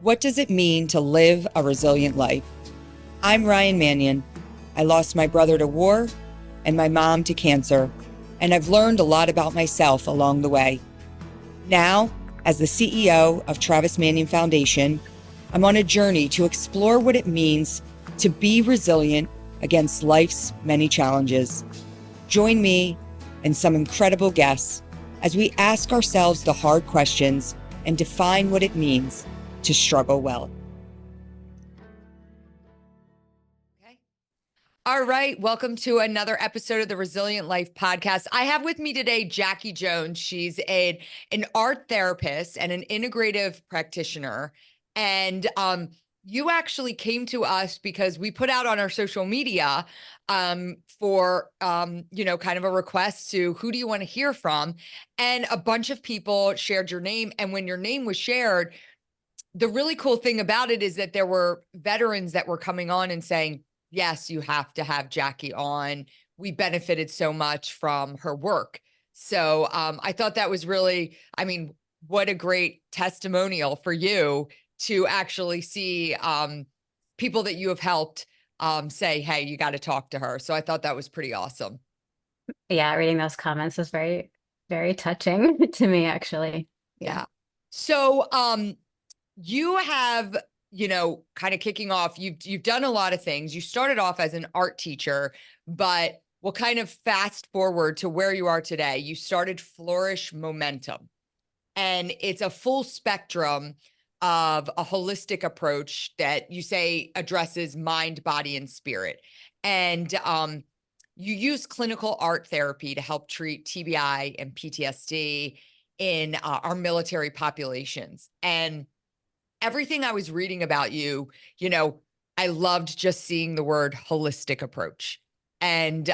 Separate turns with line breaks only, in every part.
What does it mean to live a resilient life? I'm Ryan Manion. I lost my brother to war and my mom to cancer, and I've learned a lot about myself along the way. Now, as the CEO of Travis Manion Foundation, I'm on a journey to explore what it means to be resilient against life's many challenges. Join me and some incredible guests as we ask ourselves the hard questions and define what it means to struggle well. Okay. All right. Welcome to another episode of the Resilient Life podcast. I have with me today Jackie Jones. She's an art therapist and an integrative practitioner. And you actually came to us because we put out on our social media for kind of a request to who do you want to hear from? And a bunch of people shared your name. And when your name was shared, the really cool thing about it is that there were veterans that were coming on and saying, yes, you have to have Jackie on. We benefited so much from her work. So I thought that was really, what a great testimonial for you to actually see people that you have helped say, hey, you got to talk to her. So I thought that was pretty awesome.
Yeah, reading those comments was very, very touching to me, actually.
Yeah. So you have, kind of kicking off, you've done a lot of things. You started off as an art teacher, but we'll kind of fast forward to where you are today. You started Flourish Momentum, and it's a full spectrum of a holistic approach that you say addresses mind, body, and spirit. And you use clinical art therapy to help treat TBI and PTSD in our military populations. And everything I was reading about you, I loved just seeing the word holistic approach. And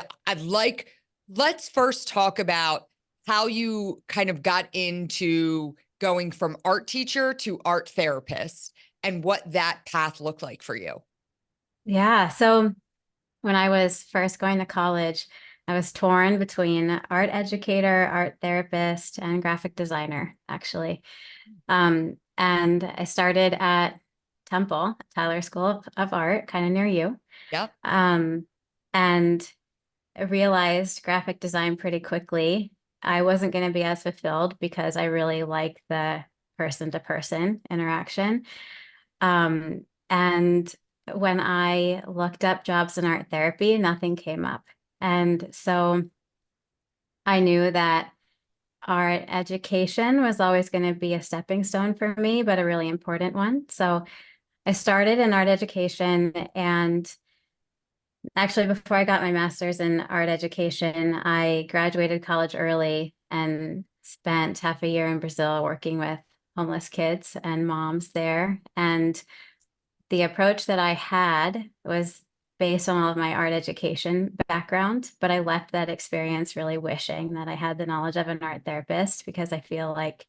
let's first talk about how you kind of got into going from art teacher to art therapist and what that path looked like for you.
Yeah. So when I was first going to college, I was torn between art educator, art therapist, and graphic designer, actually. And I started at Temple, Tyler School of Art, kind of near you.
Yeah.
And I realized graphic design pretty quickly. I wasn't going to be as fulfilled because I really like the person-to-person interaction. And when I looked up jobs in art therapy, nothing came up. And so I knew that art education was always going to be a stepping stone for me, but a really important one. So I started in art education, and actually before I got my master's in art education, I graduated college early and spent half a year in Brazil working with homeless kids and moms there. And the approach that I had was based on all of my art education background, but I left that experience really wishing that I had the knowledge of an art therapist, because I feel like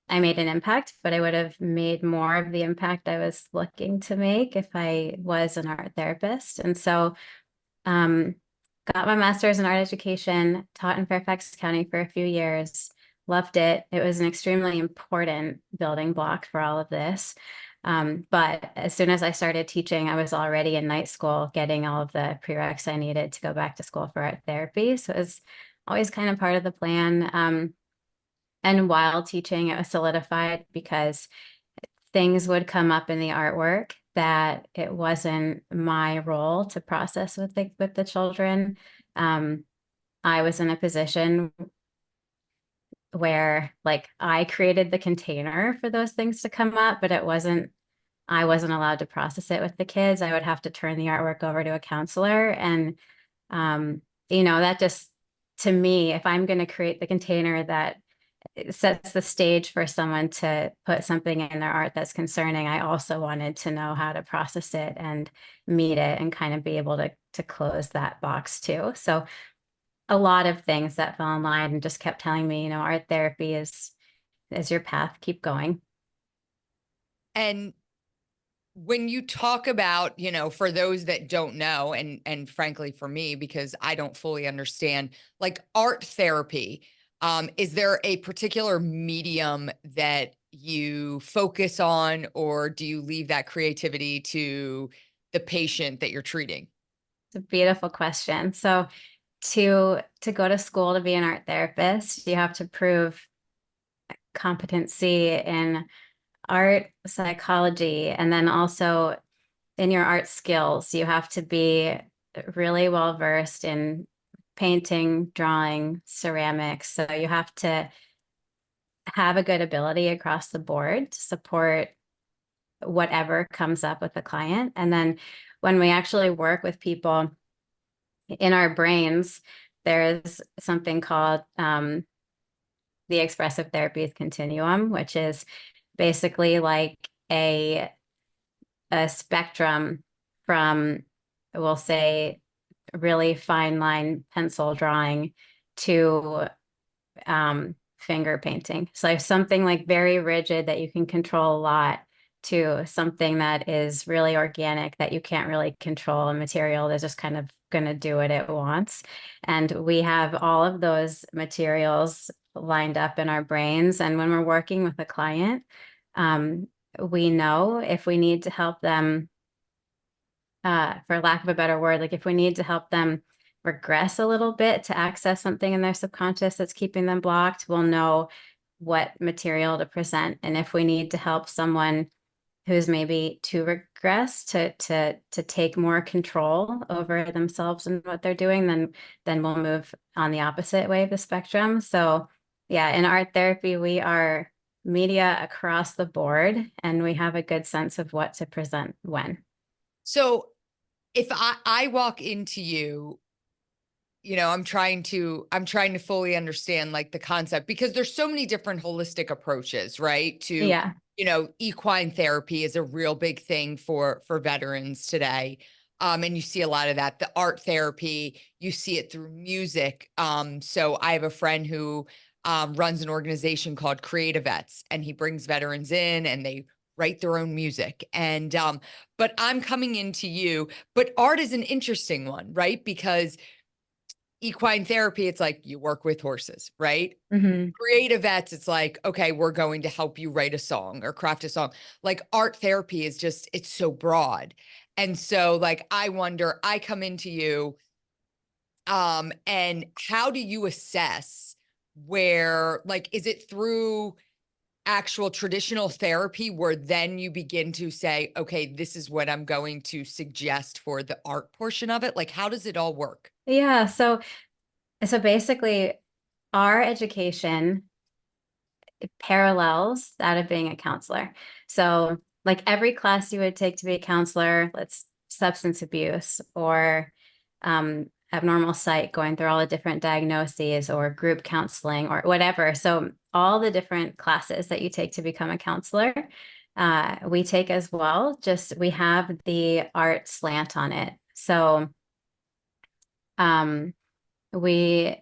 I made an impact, but I would have made more of the impact I was looking to make if I was an art therapist. And so um, got my master's in art education, taught in Fairfax County for a few years, loved it. It was an extremely important building block for all of this. But as soon as I started teaching, I was already in night school getting all of the prereqs I needed to go back to school for art therapy. So it was always kind of part of the plan. And while teaching, it was solidified because things would come up in the artwork that it wasn't my role to process with the children. I was in a position where I created the container for those things to come up, but I wasn't allowed to process it with the kids. I would have to turn the artwork over to a counselor. And, that just, to me, if I'm going to create the container that sets the stage for someone to put something in their art that's concerning, I also wanted to know how to process it and meet it and kind of be able to close that box too. So a lot of things that fell in line and just kept telling me, art therapy is your path, keep going.
And when you talk about, for those that don't know, and frankly for me, because I don't fully understand, like art therapy, Is there a particular medium that you focus on, or do you leave that creativity to the patient that you're treating?
It's a beautiful question. So to go to school to be an art therapist, you have to prove competency in art psychology, and then also in your art skills. You have to be really well versed in painting, drawing, ceramics. So you have to have a good ability across the board to support whatever comes up with the client. And then when we actually work with people in our brains, there's something called the expressive therapies continuum, which is basically like a spectrum from, we'll say, really fine line pencil drawing to finger painting. So something like very rigid that you can control a lot to something that is really organic that you can't really control, a material that's just kind of going to do what it wants. And we have all of those materials lined up in our brains. And when we're working with a client, we know if we need to help them, for lack of a better word, like if we need to help them regress a little bit to access something in their subconscious that's keeping them blocked, we'll know what material to present. And if we need to help someone who's maybe to regress to take more control over themselves and what they're doing, then we'll move on the opposite way of the spectrum. So yeah, in art therapy, we are media across the board, and we have a good sense of what to present when.
So if I walk into you, I'm trying to fully understand like the concept, because there's so many different holistic approaches, right? To,
Yeah.
equine therapy is a real big thing for veterans today. And you see a lot of that. The art therapy, you see it through music. So I have a friend who runs an organization called Creative Vets, and he brings veterans in and they write their own music. And but I'm coming into you, but art is an interesting one, right? Because equine therapy, it's like you work with horses, right?
Hmm.
Creative vets, it's like, okay, we're going to help you write a song or craft a song. Like art therapy is just, it's so broad. And so, like, I wonder, I come into you, and how do you assess where, like, is it through actual traditional therapy where then you begin to say, okay, this is what I'm going to suggest for the art portion of it? Like, how does it all work?
Yeah. So basically, our education parallels that of being a counselor. So, like every class you would take to be a counselor, let's substance abuse or abnormal psych, going through all the different diagnoses, or group counseling or whatever. So, all the different classes that you take to become a counselor, we take as well. Just we have the art slant on it. So, um, we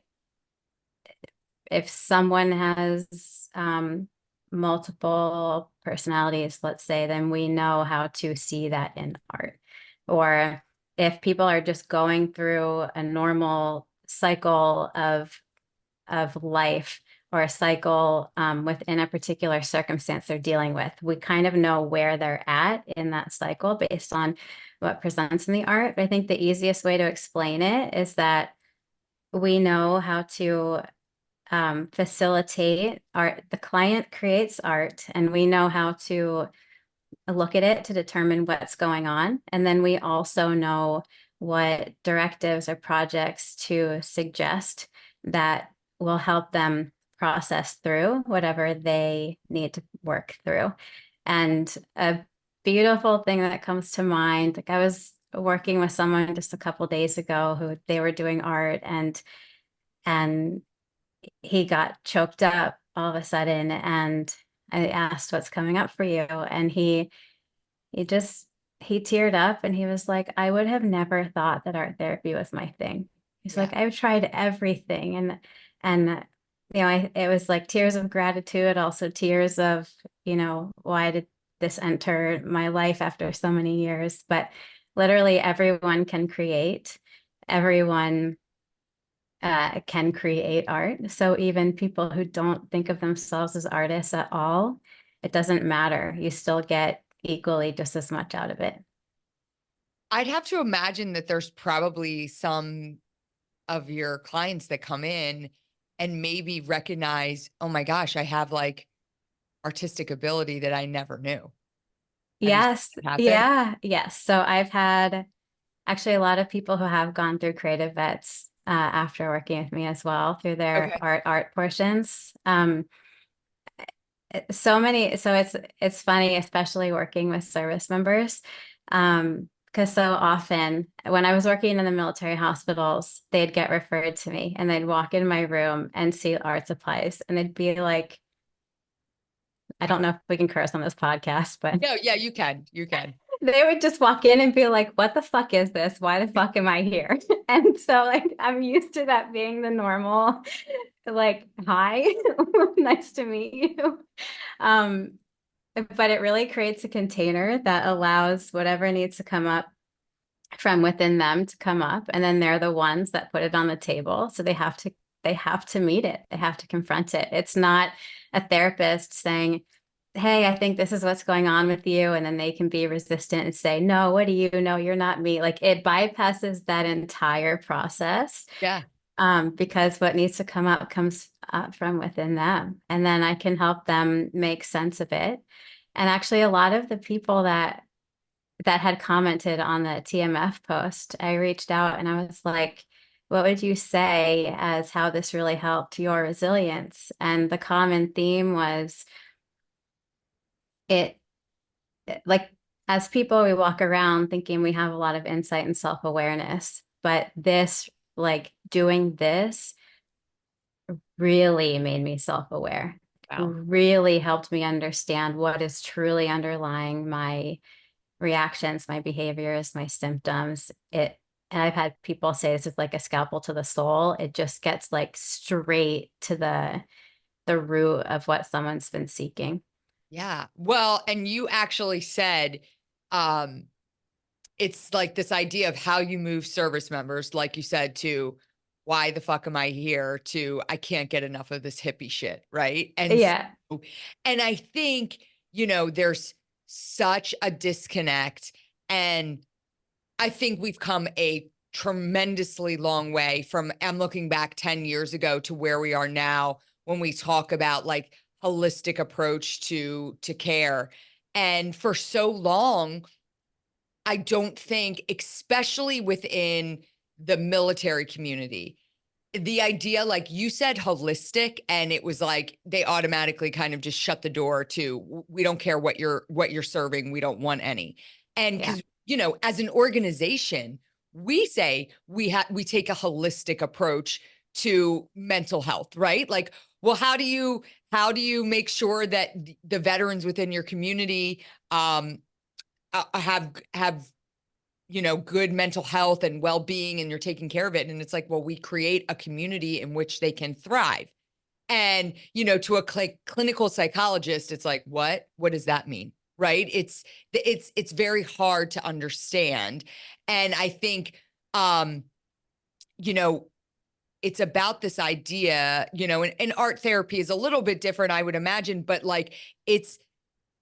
if someone has multiple personalities, let's say, then we know how to see that in art. Or if people are just going through a normal cycle of life, or a cycle within a particular circumstance they're dealing with, we kind of know where they're at in that cycle based on what presents in the art. But I think the easiest way to explain it is that we know how to facilitate art. The client creates art, and we know how to look at it to determine what's going on. And then we also know what directives or projects to suggest that will help them process through whatever they need to work through. And a beautiful thing that comes to mind, like I was working with someone just a couple days ago who they were doing art, and he got choked up all of a sudden, and I asked, what's coming up for you? And he just he teared up, and he was like, I would have never thought that art therapy was my thing. He's
Yeah.
like, I've tried everything. And it was like tears of gratitude, also tears of, why did this enter my life after so many years? But literally everyone can create. Everyone can create art. So even people who don't think of themselves as artists at all, it doesn't matter. You still get equally just as much out of it.
I'd have to imagine that there's probably some of your clients that come in and maybe recognize, oh my gosh, I have like artistic ability that I never knew. Have you seen
Yes.
that happen?
Yeah. Yes. So I've had actually a lot of people who have gone through creative vets after working with me as well through their
Okay.
art portions. So many, so it's funny, especially working with service members. Because so often when I was working in the military hospitals, they'd get referred to me and they'd walk in my room and see art supplies and they'd be like, I don't know if we can curse on this podcast, but
No, yeah, you can. You can.
they would just walk in and be like, what the fuck is this? Why the fuck am I here? And so like I'm used to that being the normal, like, hi, nice to meet you. Um, but it really creates a container that allows whatever needs to come up from within them to come up. And then they're the ones that put it on the table. So they have to meet it. They have to confront it. It's not a therapist saying, hey, I think this is what's going on with you. And then they can be resistant and say, no, what do you know? You're not me. Like it bypasses that entire process
Yeah.
because what needs to come up comes from within them. And then I can help them make sense of it. And actually, a lot of the people that had commented on the TMF post, I reached out and I was like, what would you say as how this really helped your resilience? And the common theme was it like as people, we walk around thinking we have a lot of insight and self-awareness, but this, like doing this really made me self-aware,
Wow.
really helped me understand what is truly underlying my reactions, my behaviors, my symptoms. And I've had people say this is like a scalpel to the soul. It just gets like straight to the root of what someone's been seeking.
Yeah. Well, and you actually said, um, it's like this idea of how you move service members, like you said, to why the fuck am I here to I can't get enough of this hippie shit. Right.
Yeah.
And I think, there's such a disconnect. And I think we've come a tremendously long way from, I'm looking back 10 years ago to where we are now when we talk about like holistic approach to care. And for so long, I don't think, especially within the military community, the idea, like you said, holistic, and it was like they automatically kind of just shut the door to we don't care what you're serving, we don't want any. And
Yeah.
because as an organization, we say we take a holistic approach to mental health, right? Like, well, how do you make sure that the veterans within your community have good mental health and well-being, and you're taking care of it? And it's like, well, we create a community in which they can thrive. And, to a clinical psychologist, it's like, what does that mean? Right. It's very hard to understand. And I think, you know, it's about this idea, and art therapy is a little bit different, I would imagine, but like it's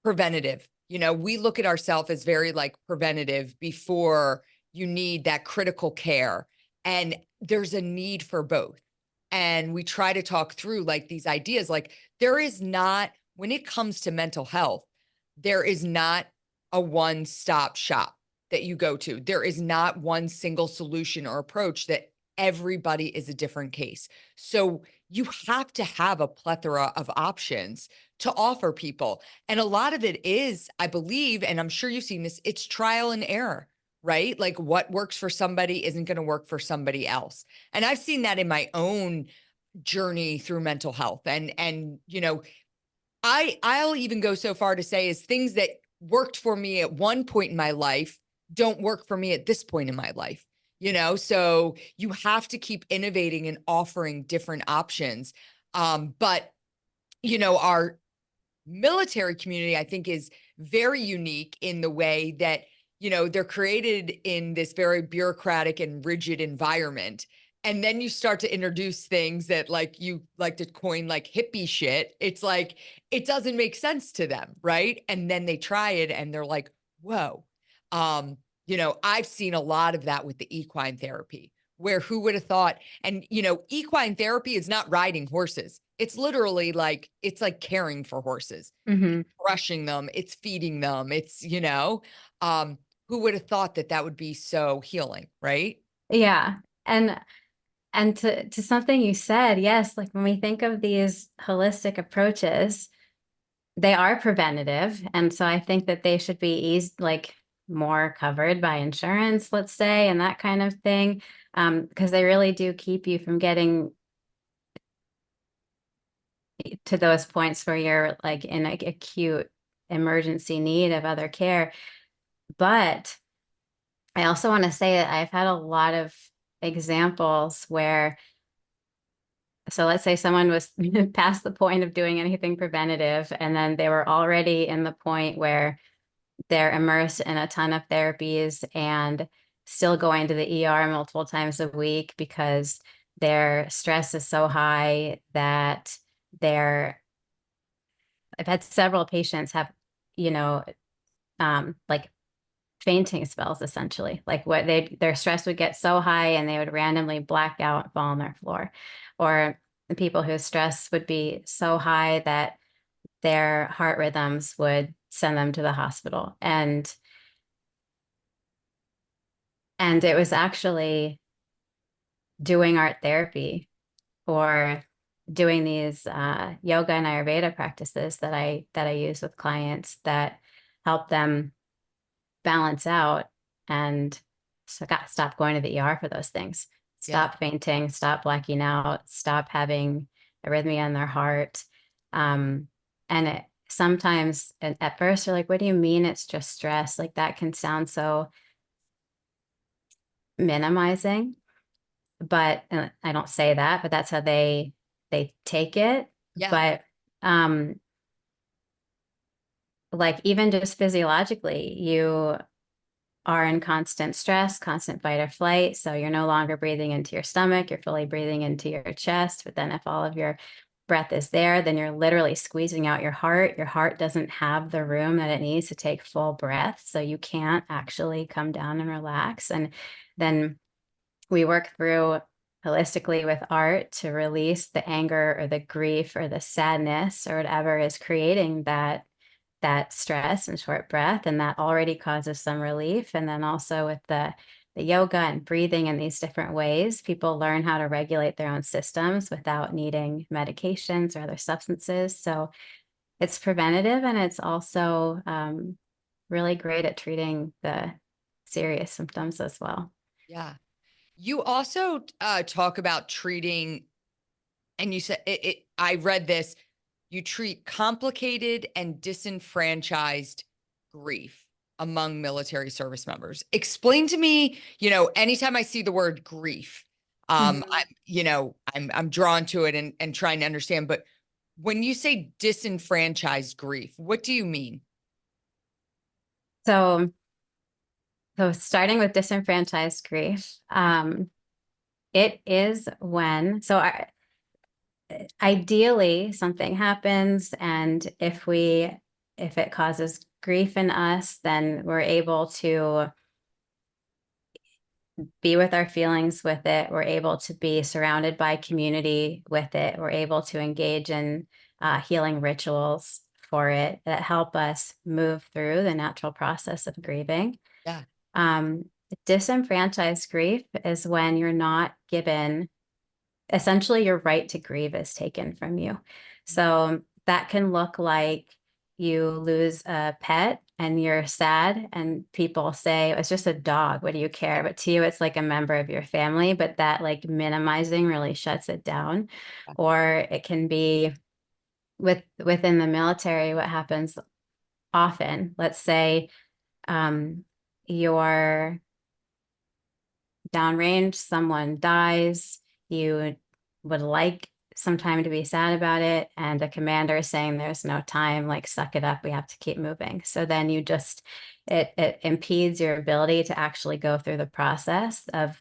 preventative. We look at ourselves as very like preventative before you need that critical care. And there's a need for both. And we try to talk through like these ideas. Like there is not, when it comes to mental health, there is not a one stop shop that you go to. There is not one single solution or approach that everybody is a different case. So you have to have a plethora of options to offer people. And a lot of it is, I believe, and I'm sure you've seen this, it's trial and error, right? Like what works for somebody isn't going to work for somebody else. And I've seen that in my own journey through mental health. And I'll even go so far to say is things that worked for me at one point in my life don't work for me at this point in my life. So you have to keep innovating and offering different options. But our military community, I think, is very unique in the way that, they're created in this very bureaucratic and rigid environment. And then you start to introduce things that like you like to coin like hippie shit. It's like it doesn't make sense to them, right? And then they try it and they're like, whoa. I've seen a lot of that with the equine therapy, where who would have thought? And equine therapy is not riding horses. It's literally like it's like caring for horses,
Hmm.
brushing them, it's feeding them, um, who would have thought that that would be so healing, right?
Yeah. And to something you said, yes, like when we think of these holistic approaches, they are preventative. And so I think that they should be like more covered by insurance, let's say, and that kind of thing. Because they really do keep you from getting to those points where you're like in like acute emergency need of other care. But I also want to say that I've had a lot of examples where, so let's say someone was past the point of doing anything preventative, and then they were already in the point where they're immersed in a ton of therapies and still going to the ER multiple times a week because their stress is so high that they're, I've had several patients have, you know, like fainting spells essentially. Like what their stress would get so high and they would randomly black out and fall on their floor. Or the people whose stress would be so high that their heart rhythms would send them to the hospital. And it was actually doing art therapy or doing these yoga and Ayurveda practices that I use with clients that help them balance out and stop going to the ER for those things.
Yeah.
Stop fainting, stop blacking out, stop having arrhythmia in their heart. And it sometimes at first you're like, what do you mean it's just stress? Like that can sound so minimizing, but I don't say that, but that's how they take it.
Yeah.
But like even just physiologically, you are in constant stress, constant fight or flight. So you're no longer breathing into your stomach, you're fully breathing into your chest. But then if all of your breath is there, then you're literally squeezing out your heart. Your heart doesn't have the room that it needs to take full breath. So you can't actually come down and relax. And then we work through holistically with art to release the anger or the grief or the sadness or whatever is creating that stress and short breath, and that already causes some relief. And then also with the yoga and breathing in these different ways, people learn how to regulate their own systems without needing medications or other substances. So it's preventative, and it's also really great at treating the serious symptoms as well.
Yeah. You also talk about treating, and you said I read this. You treat complicated and disenfranchised grief among military service members. Explain to me, anytime I see the word grief,
Mhm.
I'm drawn to it and trying to understand. But when you say disenfranchised grief, what do you mean?
So, so starting with disenfranchised grief, it is when, ideally something happens, and if it causes grief in us, then we're able to be with our feelings with it. We're able to be surrounded by community with it. We're able to engage in healing rituals for it that help us move through the natural process of grieving.
Yeah.
um, Disenfranchised grief is when you're not given, essentially your right to grieve is taken from you. So that can look like you lose a pet and you're sad, and people say it's just a dog, what do you care? But to you it's like a member of your family, but that like minimizing really shuts it down. Or it can be within the military, what happens often, let's say you're downrange, someone dies, you would like some time to be sad about it, and the commander is saying there's no time, like suck it up, we have to keep moving. So then it impedes your ability to actually go through the process of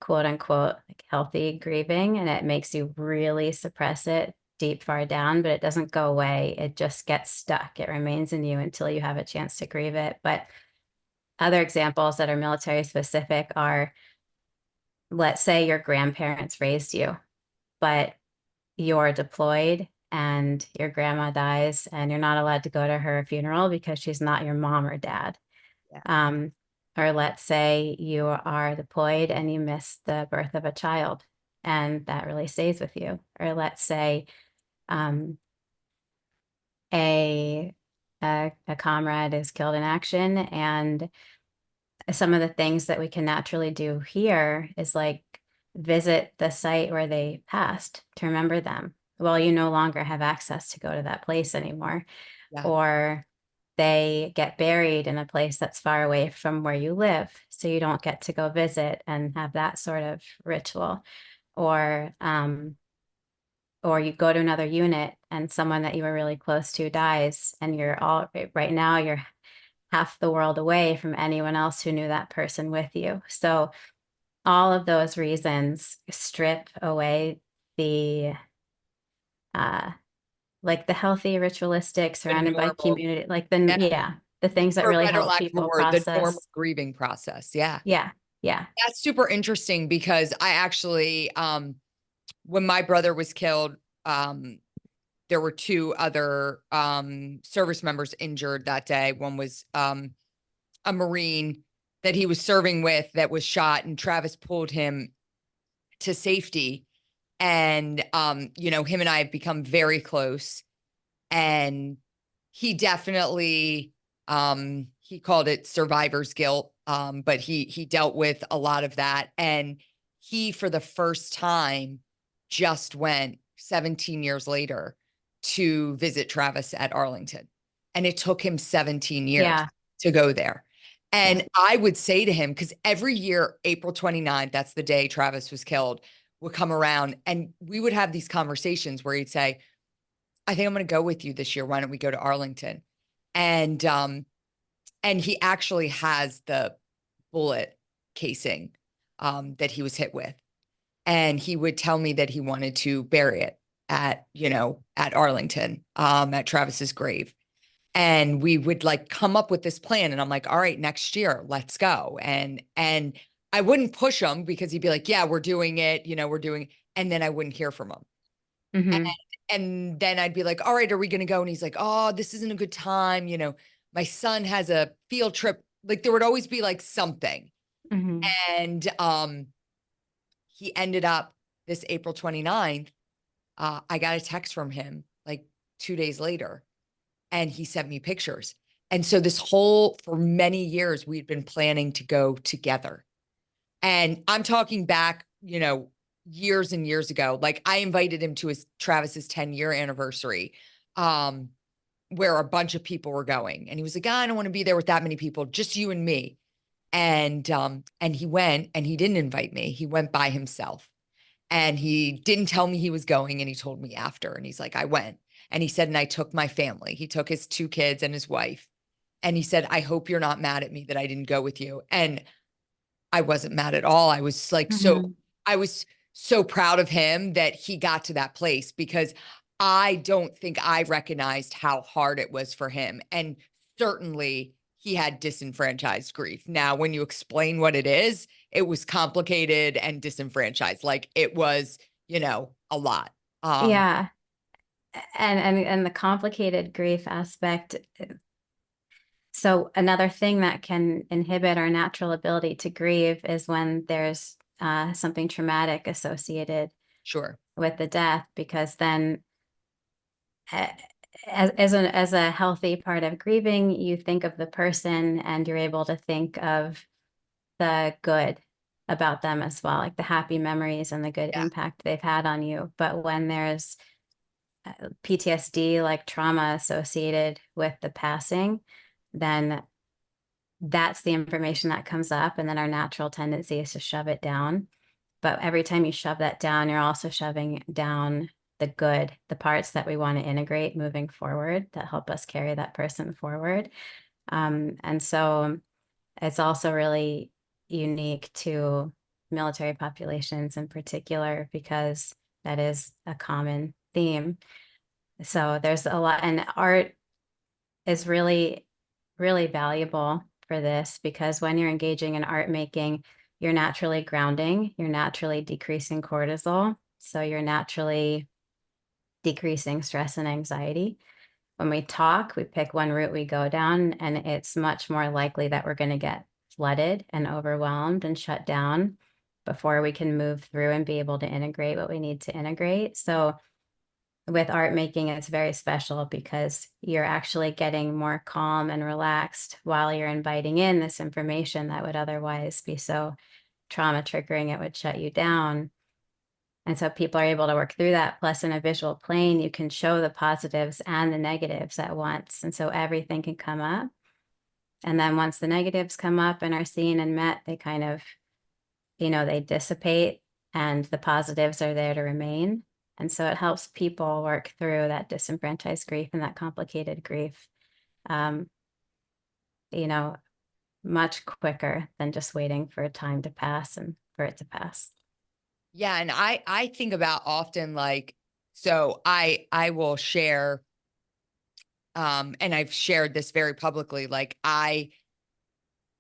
quote unquote like healthy grieving, and it makes you really suppress it deep far down, but it doesn't go away. It just gets stuck. It remains in you until you have a chance to grieve it. But other examples that are military specific are, let's say your grandparents raised you, but you're deployed and your grandma dies and you're not allowed to go to her funeral because she's not your mom or dad.
Yeah.
Um, or let's say you are deployed and you miss the birth of a child and that really stays with you. Or let's say um, a, a comrade is killed in action, and some of the things that we can naturally do here is like visit the site where they passed to remember them. Well, you no longer have access to go to that place anymore.
Yeah.
Or they get buried in a place that's far away from where you live, so you don't get to go visit and have that sort of ritual. Or you go to another unit and someone that you were really close to dies, and you're all right now, you're half the world away from anyone else who knew that person with you. So all of those reasons strip away the uh like the healthy ritualistic
The
surrounded by
normal,
community, like the
yeah,
yeah, the things that
for
really
better
help
lack of a
people
word, the normal
process.
grieving process. Yeah.
Yeah, yeah.
That's super interesting because I actually, when my brother was killed, um, there were two other service members injured that day. One was a Marine that he was serving with that was shot, and Travis pulled him to safety. And him and I have become very close. And he definitely he called it survivor's guilt. But he dealt with a lot of that. And he, for the first time, just went 17 years later to visit Travis at Arlington. And it took him 17 years
Yeah,
to go there.
yeah.
And I would say to him, because every year, April 29th, that's the day Travis was killed, would come around and we would have these conversations where he'd say, I think I'm going to go with you this year. Why don't we go to Arlington? And he actually has the bullet casing that he was hit with. And he would tell me that he wanted to bury it at Arlington, at Travis's grave. And we would like come up with this plan. And I'm like, all right, next year, let's go. And I wouldn't push him because he'd be like, yeah, we're doing it, we're doing, and then I wouldn't hear from him. And,
Mm-hmm.
and then I'd be like, all right, are we going to go? And he's like, oh, this isn't a good time. My son has a field trip. Like there would always be like something.
Mm-hmm.
And he ended up this April 29th. I got a text from him like 2 days later, and he sent me pictures. And so for many years, we'd been planning to go together. And I'm talking back, years and years ago. Like I invited him to Travis's 10-year anniversary, um, where a bunch of people were going. And he was like, I don't want to be there with that many people, just you and me. And he went and he didn't invite me. He went by himself. And he didn't tell me he was going. And he told me after. And he's like, I went. And he said, and I took my family. He took his 2 kids and his wife. And he said, I hope you're not mad at me that I didn't go with you. And I wasn't mad at all.
Mm-hmm.
I was so proud of him that he got to that place, because I don't think I recognized how hard it was for him. And certainly he had disenfranchised grief. Now, when you explain what it was complicated and disenfranchised. Like it was, a lot. Um,
Yeah. And the complicated grief aspect. So another thing that can inhibit our natural ability to grieve is when there's something traumatic associated
sure.
with the death, because then uh, as a healthy part of grieving, you think of the person and you're able to think of the good about them as well, like the happy memories and the good
Yeah.
impact they've had on you. But when there's PTSD, like trauma associated with the passing, then that's the information that comes up. And then our natural tendency is to shove it down. But every time you shove that down, you're also shoving down the good, the parts that we want to integrate moving forward that help us carry that person forward. And so it's also really unique to military populations in particular, because that is a common theme. So there's a lot, and art is really, really valuable for this, because when you're engaging in art making, you're naturally grounding, you're naturally decreasing cortisol. So you're naturally decreasing stress and anxiety. When we talk, we pick one route we go down, and it's much more likely that we're going to get flooded and overwhelmed and shut down before we can move through and be able to integrate what we need to integrate. So with art making, it's very special because you're actually getting more calm and relaxed while you're inviting in this information that would otherwise be so trauma triggering, it would shut you down. And so people are able to work through that. Plus, in a visual plane, you can show the positives and the negatives at once. And so everything can come up. And then once the negatives come up and are seen and met, they kind of, they dissipate, and the positives are there to remain. And so it helps people work through that disenfranchised grief and that complicated grief, um, you know, much quicker than just waiting for time to pass and for it to pass.
Yeah, and I think about often, like, so I will share, and I've shared this very publicly, like I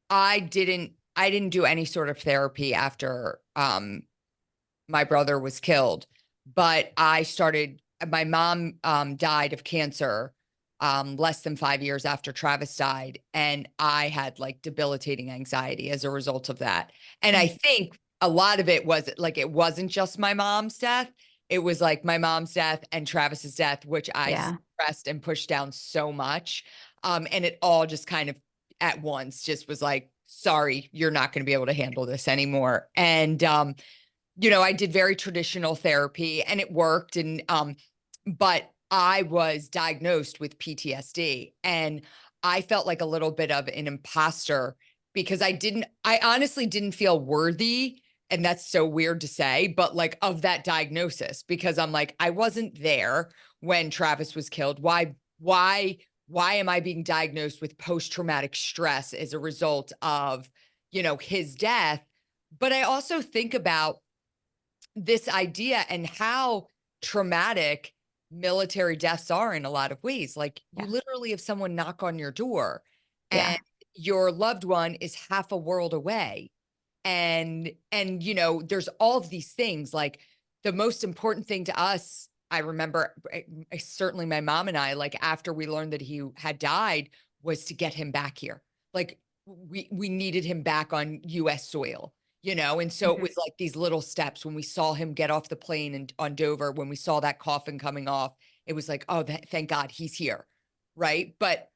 didn't do any sort of therapy after my brother was killed, but my mom died of cancer less than 5 years after Travis died. And I had like debilitating anxiety as a result of that. And I think a lot of it was like, it wasn't just my mom's death. It was like my mom's death and Travis's death, which I
Yeah.
suppressed and pushed down so much. And it all just kind of at once just was like, sorry, you're not going to be able to handle this anymore. And, I did very traditional therapy and it worked. But I was diagnosed with PTSD, and I felt like a little bit of an imposter because I honestly didn't feel worthy. And that's so weird to say, but like of that diagnosis, because I'm like, I wasn't there when Travis was killed. Why am I being diagnosed with post-traumatic stress as a result of, his death? But I also think about this idea and how traumatic military deaths are in a lot of ways. Like you
Yeah.
literally have someone knock on your door and
Yeah.
your loved one is half a world away. And there's all of these things. Like the most important thing to us, I remember, certainly my mom and I, like after we learned that he had died, was to get him back here. Like we needed him back on US soil, and so it
Mhm.
was like these little steps. When we saw him get off the plane and on Dover, when we saw that coffin coming off, it was like, oh, thank God he's here. Right. But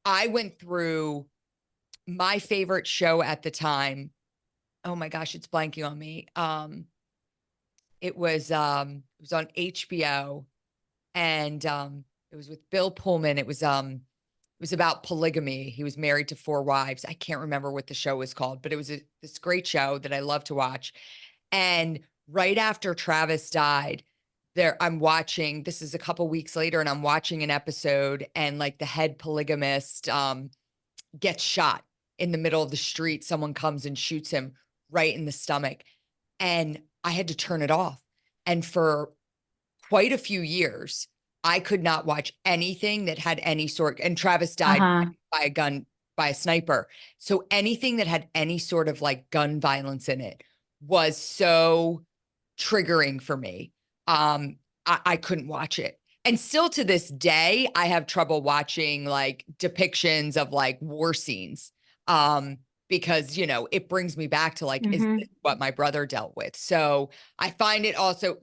I went through my favorite show at the time. Oh my gosh, it's blanking on me. It was on HBO, and it was with Bill Pullman. It was about polygamy. He was married to 4 wives. I can't remember what the show was called, but it was this great show that I love to watch. And right after Travis died, I'm watching, this is a couple weeks later, and I'm watching an episode, and like the head polygamist gets shot in the middle of the street. Someone comes and shoots him right in the stomach. And I had to turn it off. And for quite a few years, I could not watch anything that had any sort, and Travis died
Uh-huh.
by a gun, by a sniper. So anything that had any sort of like gun violence in it was so triggering for me. I couldn't watch it. And still to this day, I have trouble watching like depictions of like war scenes. Because it brings me back to like, is this
Hmm.
what my brother dealt with? So I find it also,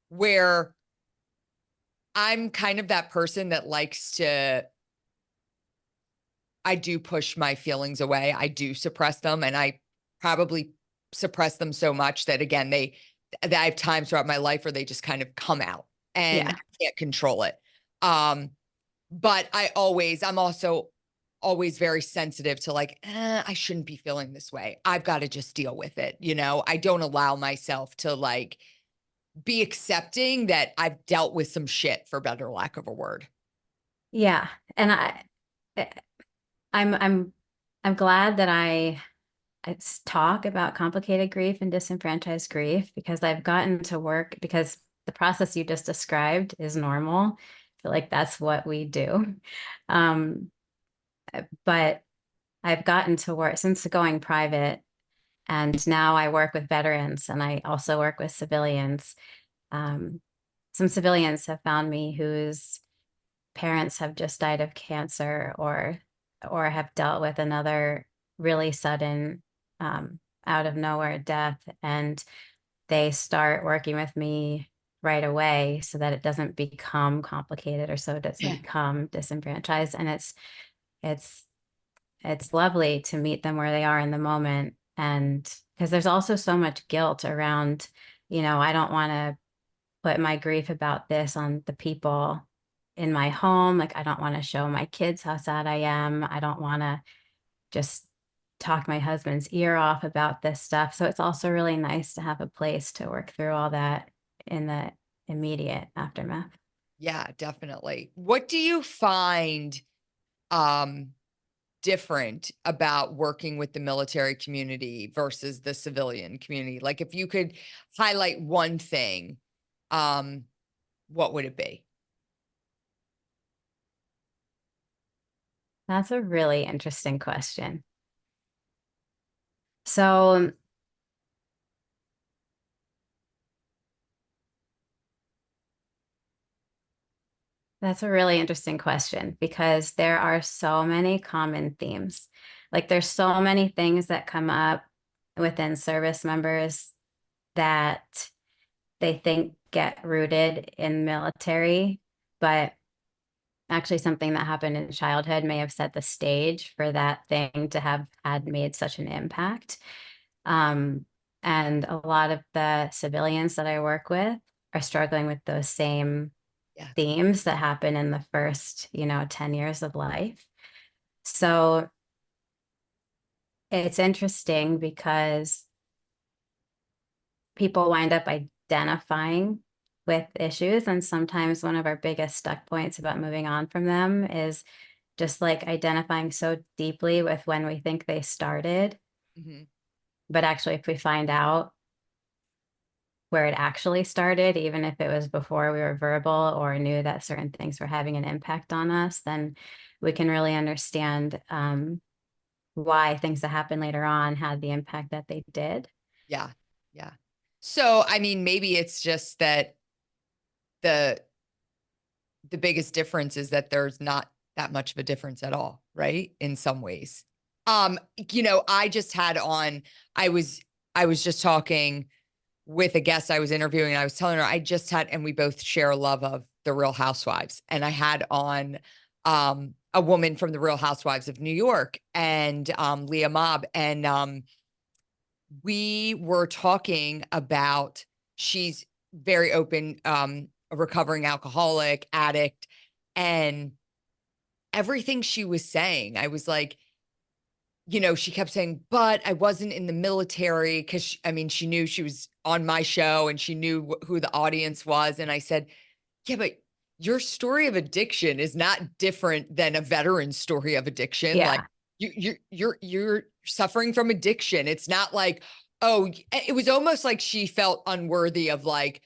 where I'm kind of that person that likes to, I do push my feelings away. I do suppress them, and I probably suppress them so much that again, that I have times throughout my life where they just kind of come out and I
Yeah.
can't control it. Um, but I'm also always very sensitive to like, I shouldn't be feeling this way. I've got to just deal with it. I don't allow myself to like be accepting that I've dealt with some shit, for better lack of a word.
Yeah. And eh, I'm I'm glad that I it's talk about complicated grief and disenfranchised grief, because I've gotten to work, because the process you just described is normal. I feel like that's what we do. Um, but I've gotten to work since going private, and now I work with veterans and I also work with civilians. Um, some civilians have found me whose parents have just died of cancer, or have dealt with another really sudden, out of nowhere death, and they start working with me right away so that it doesn't become complicated, or so it doesn't become disenfranchised. And it's it's lovely to meet them where they are in the moment. And because there's also so much guilt around, I don't want to put my grief about this on the people in my home. Like, I don't want to show my kids how sad I am. I don't want to just talk my husband's ear off about this stuff. So it's also really nice to have a place to work through all that in the immediate aftermath.
Yeah, definitely. What do you find um different about working with the military community versus the civilian community? Like if you could highlight one thing, um, what would it be?
That's a really interesting question. So that's a really interesting question, because there are so many common themes. Like, there's so many things that come up within service members that they think get rooted in military, but actually something that happened in childhood may have set the stage for that thing to have had made such an impact. Um, and a lot of the civilians that I work with are struggling with those same
Yeah.
themes that happen in the first, 10 years of life. So it's interesting because people wind up identifying with issues. And sometimes one of our biggest stuck points about moving on from them is just like identifying so deeply with when we think they started.
Hmm.
But actually, if we find out where it actually started, even if it was before we were verbal or knew that certain things were having an impact on us, then we can really understand, why things that happened later on had the impact that they did.
Yeah. Yeah. So, I mean, maybe it's just that the the biggest difference is that there's not that much of a difference at all, right? In some ways. I just had on I was I was just talking with a guest I was interviewing, and I was telling her I just had, and we both share a love of the Real Housewives. And I had on a woman from the Real Housewives of New York, and Leah Mobb. And we were talking about, she's very open, a recovering alcoholic, addict, and everything she was saying, I was like, she kept saying, but I wasn't in the military because, I mean, she knew she was on my show and she knew who the audience was. And I said, yeah, but your story of addiction is not different than a veteran's story of addiction. Like
Yeah.
you're suffering from addiction. It's not like, oh, it was almost like she felt unworthy of like,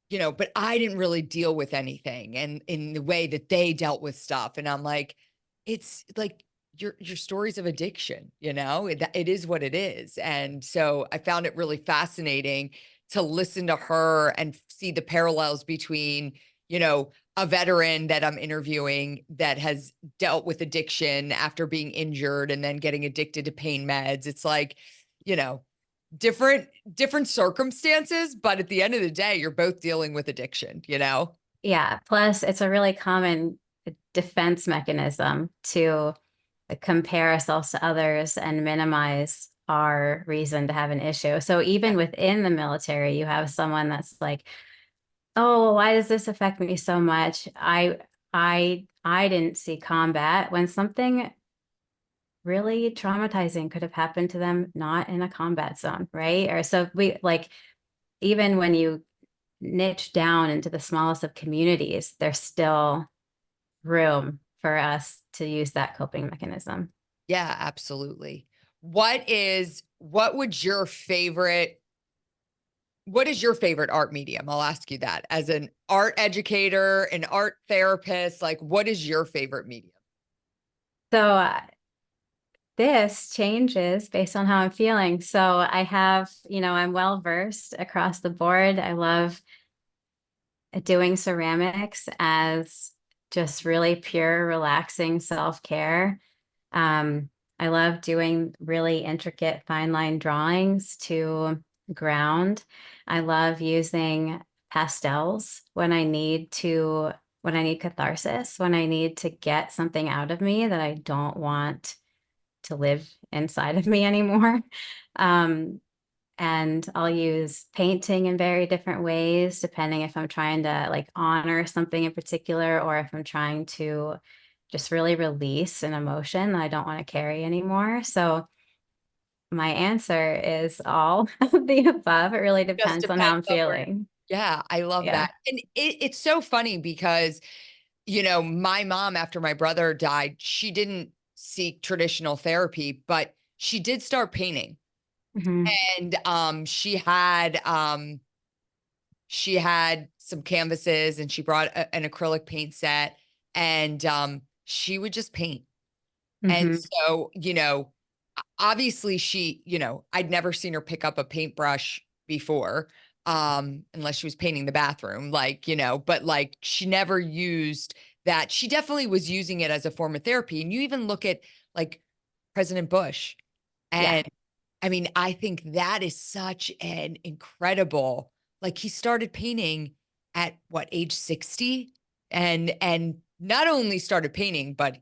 but I didn't really deal with anything and in the way that they dealt with stuff. And I'm like, it's like your stories of addiction, it is what it is. And so I found it really fascinating to listen to her and see the parallels between, a veteran that I'm interviewing that has dealt with addiction after being injured and then getting addicted to pain meds. It's like, you know, different circumstances, but at the end of the day, you're both dealing with addiction.
Yeah. Plus, it's a really common defense mechanism to compare ourselves to others and minimize our reason to have an issue. So
Yeah.
even within the military, you have someone that's like, "Oh, well, why does this affect me so much? I didn't see combat," when something really traumatizing could have happened to them not in a combat zone, right? Or so we like, even when you niche down into the smallest of communities, there's still room for us to use that coping mechanism.
Yeah, absolutely. What is what would your favorite what is your favorite art medium? I'll ask you that. As an art educator, an art therapist, like what is your favorite medium?
So this changes based on how I'm feeling. So I have, I'm well versed across the board. I love doing ceramics as just really pure, relaxing self-care. Um, I love doing really intricate fine line drawings to ground. I love using pastels when I need catharsis, when I need to get something out of me that I don't want to live inside of me anymore. Um, and I'll use painting in very different ways, depending if I'm trying to like honor something in particular, or if I'm trying to just really release an emotion that I don't want to carry anymore. So my answer is all of the above. It really
Just
depends on how
depends
I'm
on where.
feeling.
Yeah, I love
Yeah.
that. And it's so funny because, my mom, after my brother died, she didn't seek traditional therapy, but she did start painting.
Hmm.
And she had some canvases and she brought an acrylic paint set and she would just paint. And
Hmm.
so, obviously I'd never seen her pick up a paintbrush before, unless she was painting the bathroom, but like she never used that. She definitely was using it as a form of therapy. And you even look at like President Bush.
Yeah.
And I mean, I think that is such an incredible, like he started painting at what, age 60? And not only started painting, but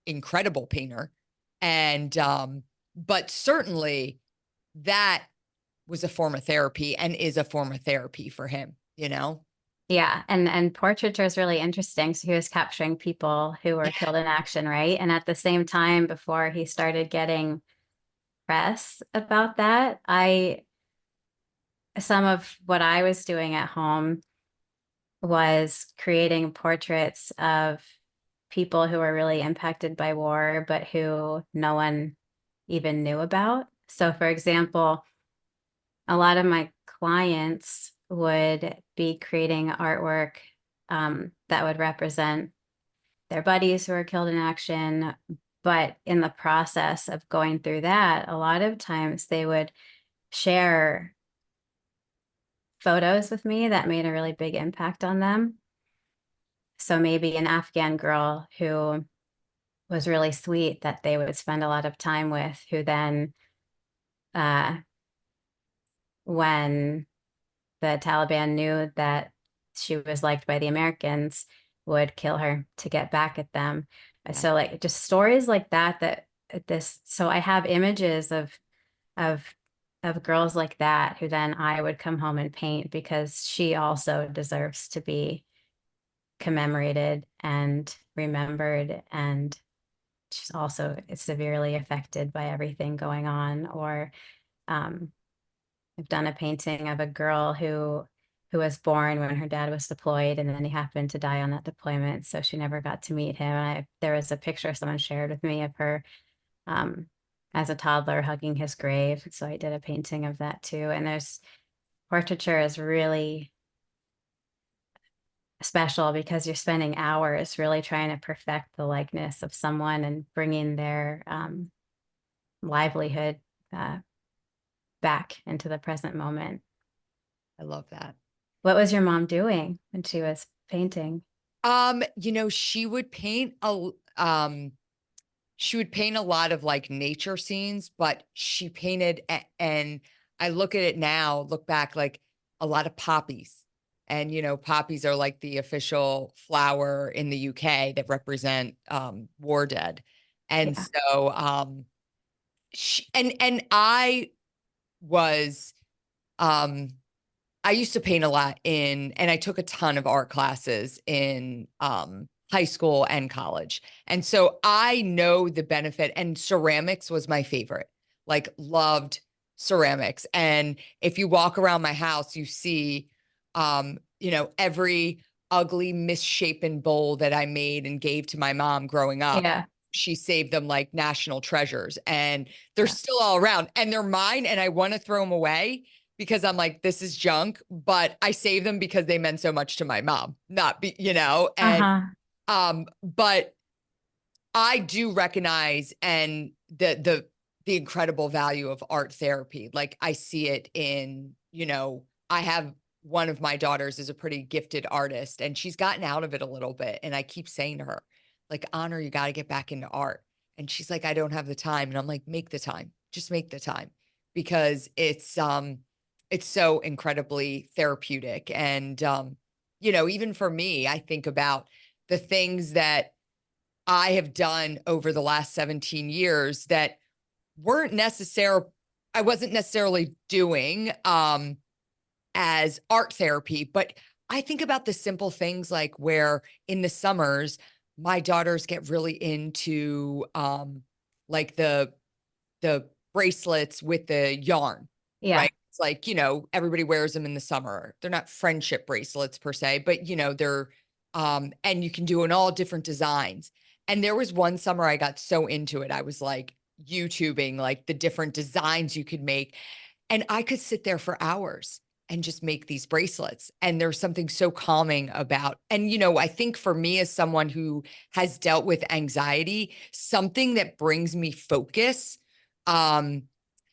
incredible painter. And but certainly that was a form of therapy and is a form of therapy for him.
Yeah. And portraiture is really interesting. So he was capturing people who were
Yeah.
killed in action, right? And at the same time, before he started getting press about that, some of what I was doing at home was creating portraits of people who were really impacted by war, but who no one even knew about. So, for example, a lot of my clients would be creating artwork that would represent their buddies who were killed in action. But in the process of going through that, a lot of times they would share photos with me that made a really big impact on them. So maybe an Afghan girl who was really sweet that they would spend a lot of time with, who then, uh, when the Taliban knew that she was liked by the Americans, would kill her to get back at them.
Yeah.
So like just stories like that, so I have images of of girls like that who then I would come home and paint because she also deserves to be commemorated and remembered, and she's also severely affected by everything going on. Or um, I've done a painting of a girl who was born when her dad was deployed, and then he happened to die on that deployment, so she never got to meet him. And there was a picture someone shared with me of her um, as a toddler hugging his grave. So I did a painting of that too. And there's portraiture is really special because you're spending hours really trying to perfect the likeness of someone and bringing their livelihood uh, back into the present moment.
I love that.
What was your mom doing when she was painting?
She would paint a lot of like nature scenes, but she painted and I look at it now, look back, like a lot of poppies. And poppies are like the official flower in the UK that represent war dead. And
Yeah,
so and was um I used to paint a lot and I took a ton of art classes in high school and college. And so I know the benefit, and ceramics was my favorite. Like loved ceramics. And if you walk around my house, you see every ugly misshapen bowl that I made and gave to my mom growing up.
yeah,
she saved them like national treasures, and they're
Yeah.
still all around and they're mine. And I want to throw them away because I'm like, this is junk, but I save them because they meant so much to my mom, not be, and,
Uh-huh.
but I do recognize and the incredible value of art therapy. Like I see it in, I have one of my daughters is a pretty gifted artist and she's gotten out of it a little bit. And I keep saying to her, like, Honor, you got to get back into art. And she's like, I don't have the time. And I'm like, make the time. Just make the time because it's so incredibly therapeutic. And even for me, I think about the things that I have done over the last 17 years that weren't necessary I wasn't necessarily doing as art therapy, but I think about the simple things like where in the summers my daughters get really into like the bracelets with the yarn,
Yeah.
right? It's like, everybody wears them in the summer. They're not friendship bracelets per se, but they're and you can do in all different designs. And there was one summer I got so into it. I was like YouTubing like the different designs you could make. And I could sit there for hours and just make these bracelets. And there's something so calming about, and I think for me as someone who has dealt with anxiety, something that brings me focus um,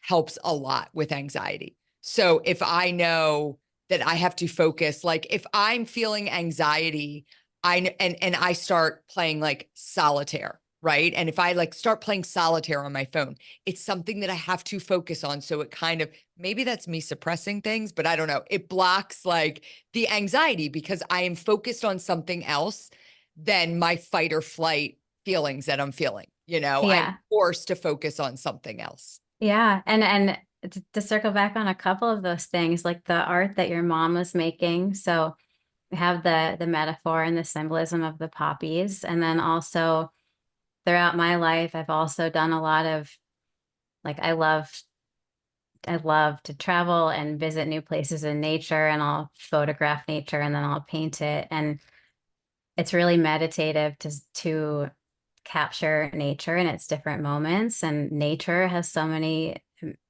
helps a lot with anxiety. So if I know that I have to focus, like if I'm feeling anxiety, and I start playing like solitaire, right? And if I like start playing solitaire on my phone, it's something that I have to focus on. So it kind of, maybe that's me suppressing things, but I don't know. It blocks like the anxiety because I am focused on something else than my fight or flight feelings that I'm feeling. I'm
Yeah.
forced to focus on something else.
Yeah. And to circle back on a couple of those things, like the art that your mom was making. So we have the metaphor and the symbolism of the poppies. And then also throughout my life, I've also done a lot of like I love to travel and visit new places in nature, and I'll photograph nature and then I'll paint it. And it's really meditative to capture nature in its different moments. And nature has so many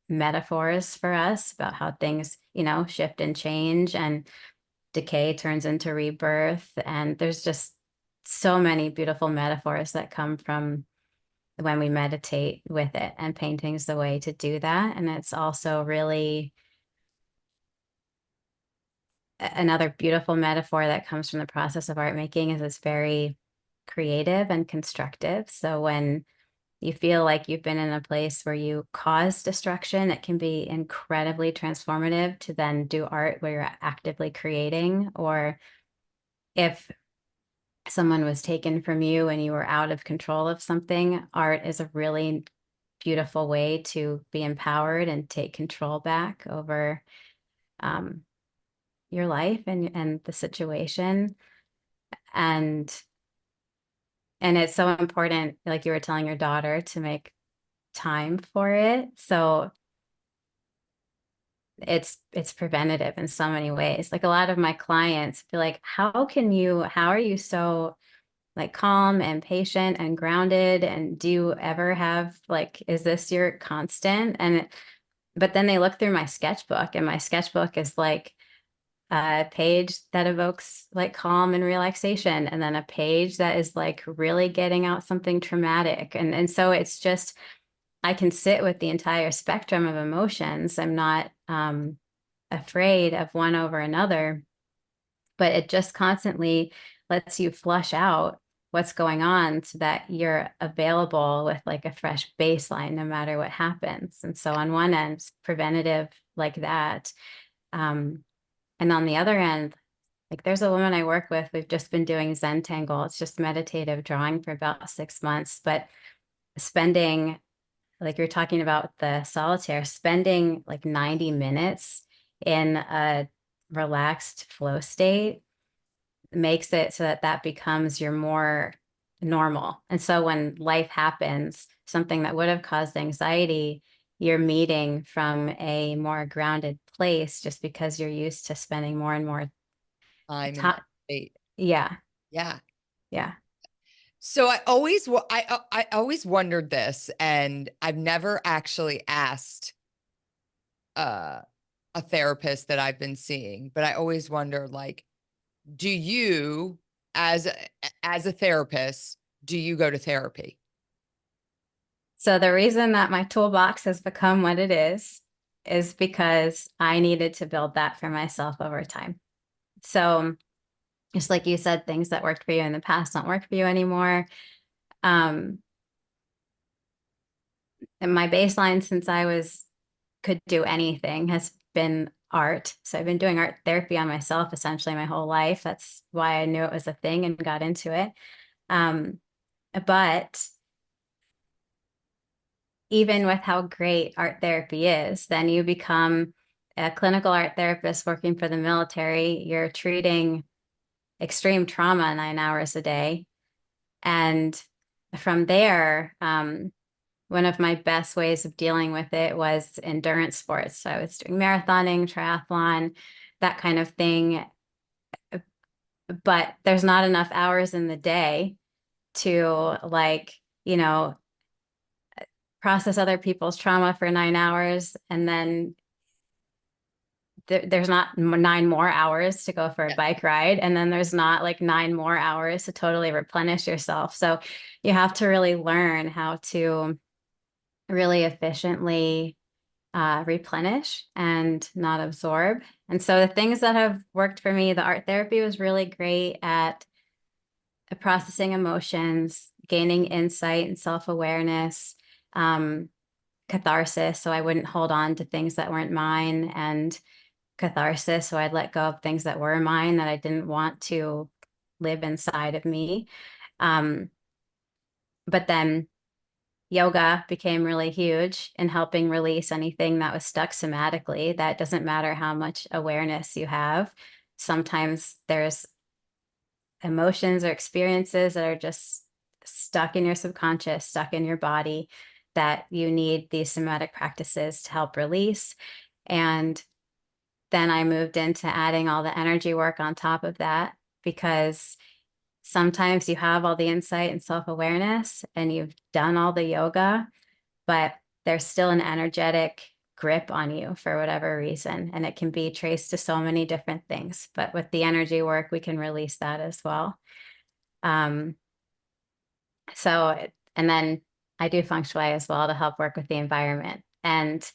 metaphors for us about how things, shift and change, and decay turns into rebirth. And there's just so many beautiful metaphors that come from when we meditate with it, and painting's the way to do that. And it's also really another beautiful metaphor that comes from the process of art making is it's very creative and constructive. So when you feel like you've been in a place where you cause destruction, it can be incredibly transformative to then do art where you're actively creating. Or if someone was taken from you and you were out of control of something, art is a really beautiful way to be empowered and take control back over um, your life and the situation. And it's so important, like you were telling your daughter, to make time for it. So it's preventative in so many ways. Like a lot of my clients feel like, how are you so like calm and patient and grounded? And do you ever have like, is this your constant? But then they look through my sketchbook, and my sketchbook is like a page that evokes like calm and relaxation, and then a page that is like really getting out something traumatic. And so it's just, I can sit with the entire spectrum of emotions. I'm not afraid of one over another, but it just constantly lets you flush out what's going on so that you're available with like a fresh baseline no matter what happens. And so on one end, it's preventative like that. Um, and on the other end, like there's a woman I work with, we've just been doing Zentangle. It's just meditative drawing for about 6 months, but spending, like you're talking about the solitaire, spending like 90 minutes in a relaxed flow state makes it so that that becomes your more normal. And so when life happens, something that would have caused anxiety, you're meeting from a more grounded place just because you're used to spending more and more
I'm in that
time.
state.
Yeah.
Yeah.
Yeah.
So I always wondered this, and I've never actually asked uh, a therapist that I've been seeing, but I always wonder, like, do you, as as a therapist, do you go to therapy?
So the reason that my toolbox has become what it is because I needed to build that for myself over time. So just like you said, things that worked for you in the past don't work for you anymore. Um, and my baseline since I was could do anything has been art. So I've been doing art therapy on myself essentially my whole life. That's why I knew it was a thing and got into it. Um, but even with how great art therapy is, then you become a clinical art therapist working for the military. You're treating extreme trauma 9 hours a day. And from there, one of my best ways of dealing with it was endurance sports. So I was doing marathoning, triathlon, that kind of thing. But there's not enough hours in the day to like, you know, process other people's trauma for 9 hours and then there's not 9 more hours to go for a
Yeah.
bike ride and then there's not like 9 more hours to totally replenish yourself, so you have to really learn how to really efficiently replenish and not absorb. And so the things that have worked for me, the art therapy was really great at processing emotions, gaining insight and self-awareness, um, catharsis, so I wouldn't hold on to things that weren't mine, and catharsis, so I'd let go of things that were mine that I didn't want to live inside of me. Um, but then yoga became really huge in helping release anything that was stuck somatically. That doesn't matter how much awareness you have. Sometimes there's emotions or experiences that are just stuck in your subconscious, stuck in your body, that you need these somatic practices to help release. And then I moved into adding all the energy work on top of that because sometimes you have all the insight and self-awareness and you've done all the yoga, but there's still an energetic grip on you for whatever reason. And it can be traced to so many different things. But with the energy work, we can release that as well. Um, and then I do feng shui as well to help work with the environment. And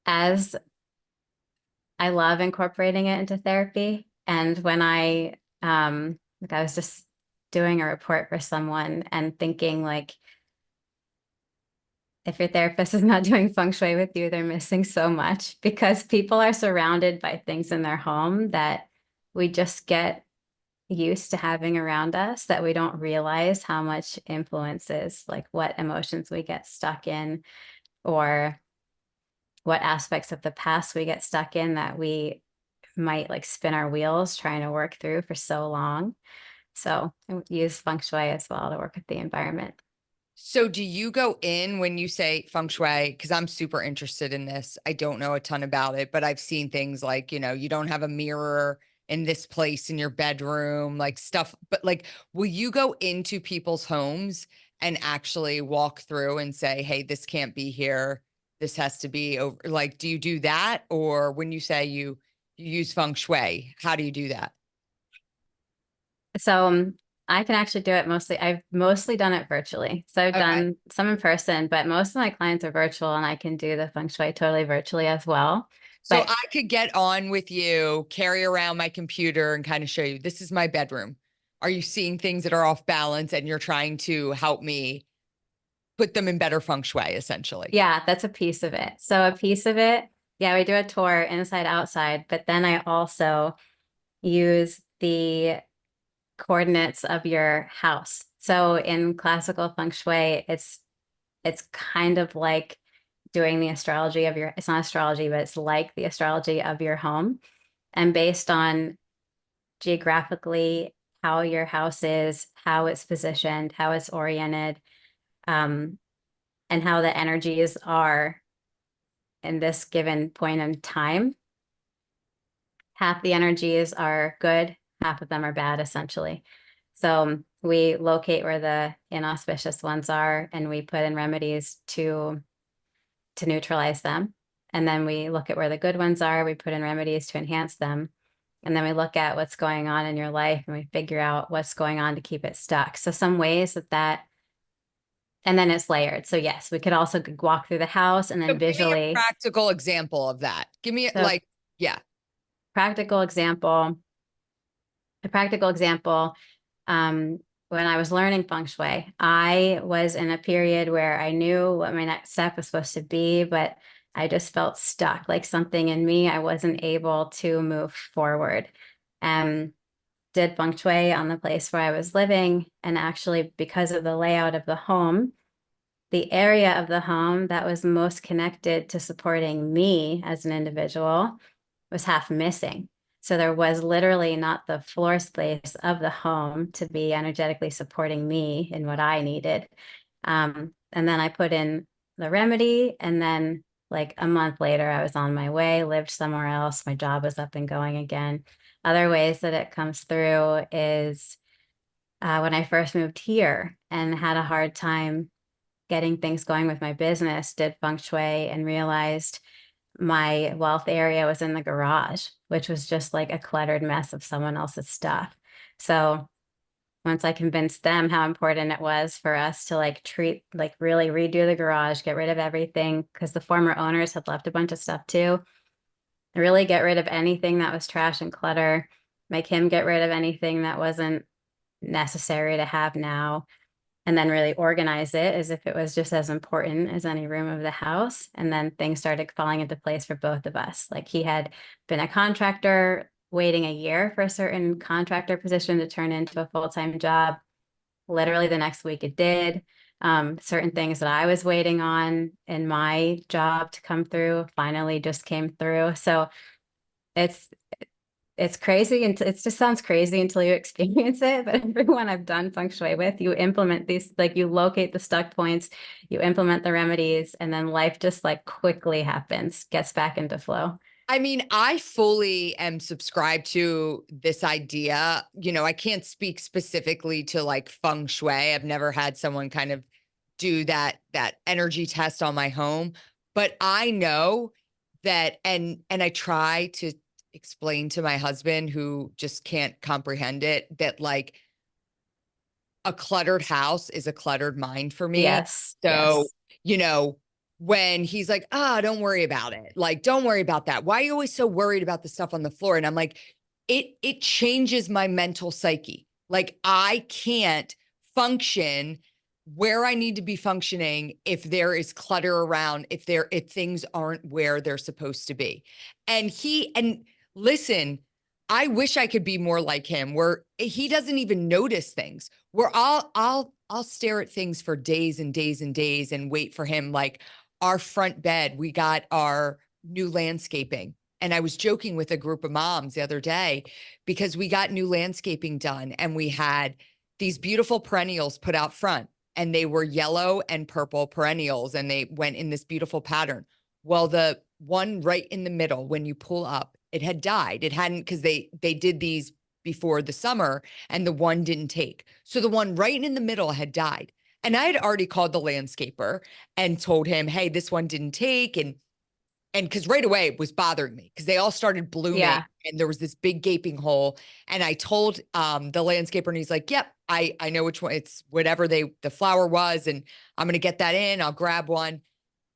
as I love incorporating it into therapy. And when like I was just doing a report for someone and thinking like, if your therapist is not doing feng shui with you, they're missing so much because people are surrounded by things in their home that we just get used to having around us that we don't realize how much influences like what emotions we get stuck in or what aspects of the past we get stuck in that we might like spin our wheels trying to work through for so long. So I use feng shui as well to work with the environment.
So do you go in when you say feng shui? Because I'm super interested in this. I don't know a ton about it, but I've seen things like, you don't have a mirror in this place in your bedroom, like stuff. But like, will you go into people's homes and actually walk through and say, hey, this can't be here. This has to be over. Like, do you do that? Or when you say you use feng shui, how do you do that?
So I can actually do it mostly. I've mostly done it virtually. So I've
Okay.
done some in person, but most of my clients are virtual and I can do the feng shui totally virtually as well.
So
But
I could get on with you, carry around my computer and kind of show you, this is my bedroom. Are you seeing things that are off balance and you're trying to help me put them in better feng shui, essentially?
yeah, that's a piece of it. So a piece of it, yeah, we do a tour inside, outside, but then I also use the coordinates of your house. So in classical feng shui, it's kind of like doing the astrology of your, it's not astrology, but it's like the astrology of your home. And based on geographically how your house is, how it's positioned, how it's oriented, um, and how the energies are in this given point in time, half the energies are good, half of them are bad, essentially. So we locate where the inauspicious ones are, and we put in remedies to neutralize them. And then we look at where the good ones are, we put in remedies to enhance them. And then we look at what's going on in your life and we figure out what's going on to keep it stuck. So some ways and then it's layered. So yes, we could also walk through the house and
So
then
give me a
visually.
practical example of that. Give me
So
like, yeah.
practical example, a practical example, um, when I was learning feng shui, I was in a period where I knew what my next step was supposed to be, but I just felt stuck, like something in me, I wasn't able to move forward. And did feng shui on the place where I was living. And actually, because of the layout of the home, the area of the home that was most connected to supporting me as an individual was half missing. So there was literally not the floor space of the home to be energetically supporting me in what I needed. And then I put in the remedy, and then like a month later, I was on my way, lived somewhere else. My job was up and going again. Other ways that it comes through is when I first moved here and had a hard time getting things going with my business, did feng shui and realized my wealth area was in the garage, which was just like a cluttered mess of someone else's stuff. So once I convinced them how important it was for us to like really redo the garage, get rid of everything, because the former owners had left a bunch of stuff too, really get rid of anything that was trash and clutter, make him get rid of anything that wasn't necessary to have now, and then really organize it as if it was just as important as any room of the house. And then things started falling into place for both of us. Like he had been a contractor waiting a year for a certain contractor position to turn into a full-time job. Literally the next week it did. Certain things that I was waiting on in my job to come through finally just came through. So it's it's crazy and it just sounds crazy until you experience it. But everyone I've done feng shui with, you implement these, like you locate the stuck points, you implement the remedies, and then life just like quickly happens, gets back into flow.
I mean, I fully am subscribed to this idea. You know, I can't speak specifically to like feng shui. I've never had someone kind of do that energy test on my home, but I know that and I try to explain to my husband who just can't comprehend it that like a cluttered house is a cluttered mind for me.
Yes,
So,
yes.
you know, when he's like, ah, don't worry about it. Like, don't worry about that. Why are you always so worried about the stuff on the floor? And I'm like, it changes my mental psyche. Like I can't function where I need to be functioning if there is clutter around, if things aren't where they're supposed to be. And listen, I wish I could be more like him where he doesn't even notice things. Where I'll stare at things for days and days and days and wait for him. Like our front bed, we got our new landscaping. And I was joking with a group of moms the other day because we got new landscaping done and we had these beautiful perennials put out front and they were yellow and purple perennials and they went in this beautiful pattern. Well, the one right in the middle, when you pull up, it had died. It hadn't because they did these before the summer and the one didn't take. So the one right in the middle had died. And I had already called the landscaper and told him, hey, this one didn't take. And because right away it was bothering me because they all started blooming
Yeah.
and there was this big gaping hole. And I told the landscaper and he's like, yep, I know which one, it's whatever the flower was, and I'm gonna get that in, I'll grab one.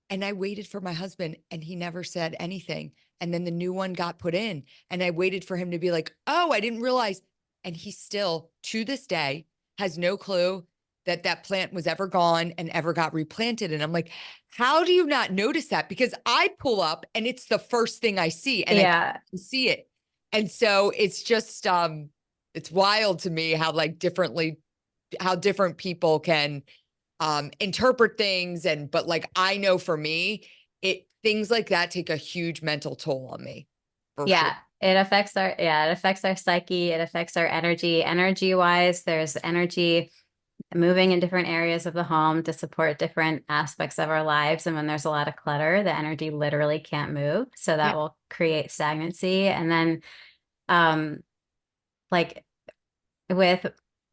And I waited for my husband and he never said anything. And then the new one got put in and I waited for him to be like, oh, I didn't realize. And he still, to this day, has no clue that that plant was ever gone and ever got replanted. And I'm like, how do you not notice that? Because I pull up and it's the first thing I see and I
Yeah.
can see it. And so it's just, it's wild to me how like how different people can interpret things. And but like I know for me, it things like that take a huge mental toll on me for sure.
Yeah. It affects our psyche, it affects our energy. Energy wise, there's energy moving in different areas of the home to support different aspects of our lives. And when there's a lot of clutter, the energy literally can't move. So
Yeah.
that will create stagnancy. And then, um, like with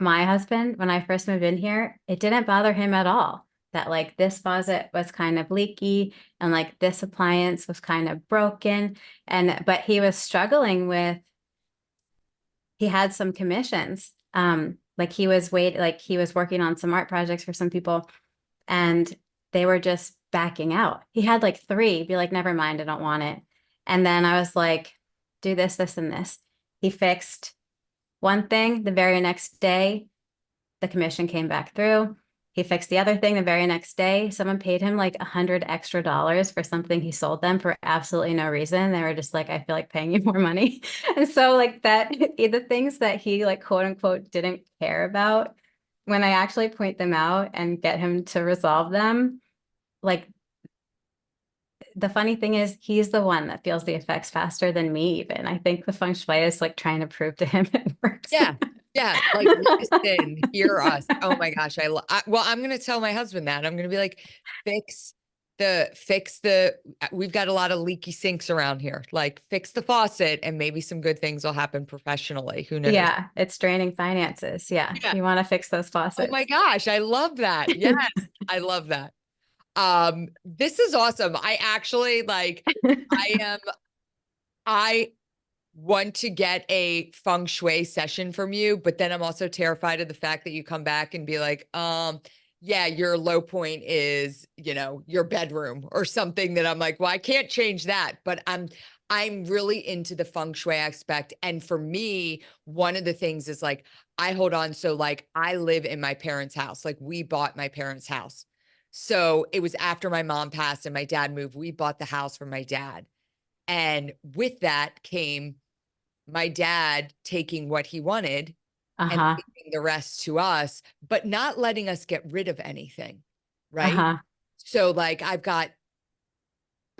my husband, when I first moved in here, it didn't bother him at all that like this faucet was kind of leaky and like this appliance was kind of broken. But he was struggling with, he had some commissions. Like he was working on some art projects for some people and they were just backing out. He had like three, be like, never mind, I don't want it. And then I was like, do this, this, and this. He fixed one thing. The very next day, the commission came back through. He fixed the other thing the very next day. Someone paid him like $100 extra for something he sold them for absolutely no reason. They were just like, I feel like paying you more money. And so like that, the things that he like quote unquote didn't care about, when I actually point them out and get him to resolve them, like the funny thing is he's the one that feels the effects faster than me even. I think the feng shui is like trying to prove to him it works.
Yeah. Yeah. Like, listen, hear us. Oh my gosh. Well, I'm going to tell my husband that. I'm going to be like, fix we've got a lot of leaky sinks around here. Like, fix the faucet and maybe some good things will happen professionally. Who knows?
Yeah, it's draining finances. Yeah,
Yeah.
you want to fix those
Oh my
faucets.
gosh. I love that. Yes. I love that. This is awesome. I actually like, I am, I want to get a feng shui session from you, but then I'm also terrified of the fact that you come back and be like, yeah, your low point is, your bedroom or something that I'm like, well, I can't change that, but I'm really into the feng shui aspect. And for me, one of the things is like, I hold on. So like I live in my parents' house. Like we bought my parents' house. So it was after my mom passed and my dad moved. We bought the house for my dad. And with that came my dad taking what he wanted and
Uh-huh.
leaving the rest to us, but not letting us get rid of anything. Right.
Uh-huh.
So like I've got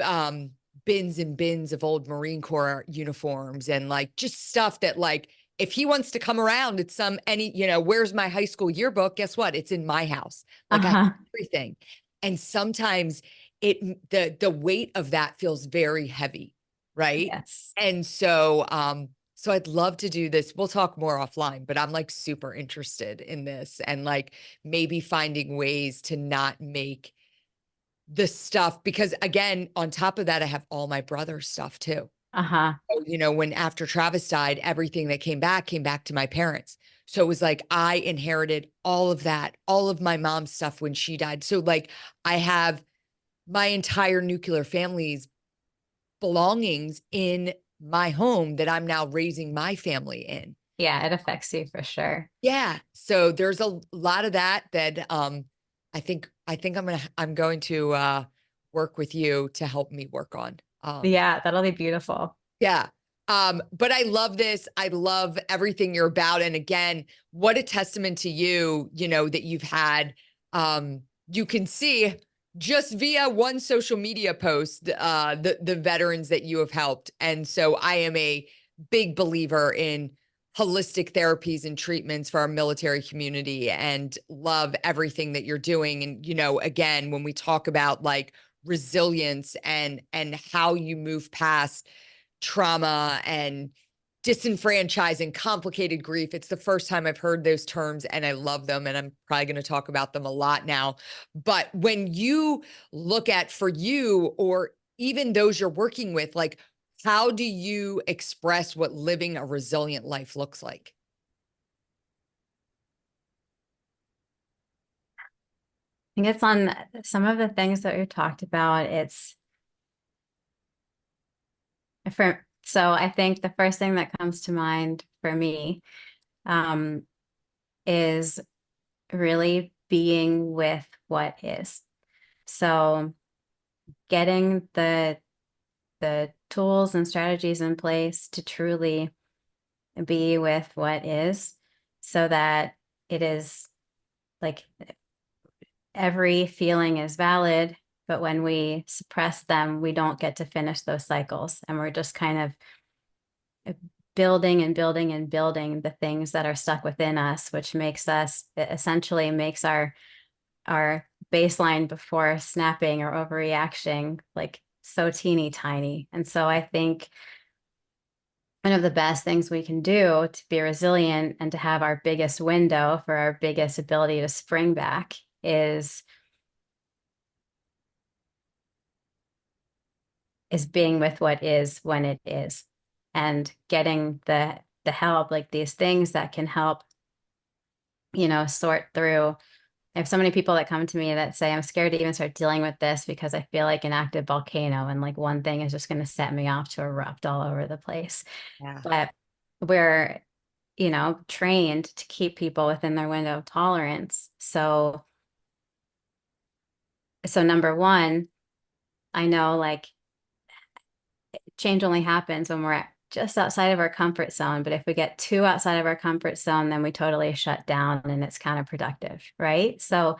um bins and bins of old Marine Corps uniforms and like just stuff that like if he wants to come around at where's my high school yearbook? Guess what? It's in my house. Like I have
Uh-huh.
everything. And sometimes the weight of that feels very heavy, right?
Yes.
And so I'd love to do this. We'll talk more offline, but I'm like super interested in this and like maybe finding ways to not make the stuff because again, on top of that, I have all my brother's stuff too.
Uh-huh.
So, when after Travis died, everything that came back to my parents. So it was like I inherited all of that, all of my mom's stuff when she died. So like I have my entire nuclear family's belongings in my home that I'm now raising my family in.
Yeah, it affects you for sure.
Yeah. So there's a lot of that I think I'm going to work with you to help me work on.
Yeah, that'll be beautiful.
Yeah. But I love this. I love everything you're about. And again, what a testament to you, that you've had. You can see just via one social media post, the veterans that you have helped. And so I am a big believer in holistic therapies and treatments for our military community and love everything that you're doing. And, again, when we talk about like resilience and how you move past trauma and disenfranchising, complicated grief. It's the first time I've heard those terms and I love them. And I'm probably going to talk about them a lot now. But when you look at for you or even those you're working with, like, how do you express what living a resilient life looks like?
I think it's on some of the things that we've talked about. So I think the first thing that comes to mind for me um, is really being with what is. So getting the tools and strategies in place to truly be with what is so that it is like every feeling is valid, but when we suppress them, we don't get to finish those cycles. And we're just kind of building and building and building the things that are stuck within us, which it essentially makes our baseline before snapping or overreaction like so teeny tiny. And so I think one of the best things we can do to be resilient and to have our biggest window for our biggest ability to spring back is being with what is when it is, and getting the help, like these things that can help, sort through. I have so many people that come to me that say, I'm scared to even start dealing with this because I feel like an active volcano, and like one thing is just going to set me off to erupt all over the place.
Yeah.
But we're, trained to keep people within their window of tolerance. So number one, I know like change only happens when we're just outside of our comfort zone. But if we get too outside of our comfort zone, then we totally shut down and it's counterproductive, right? So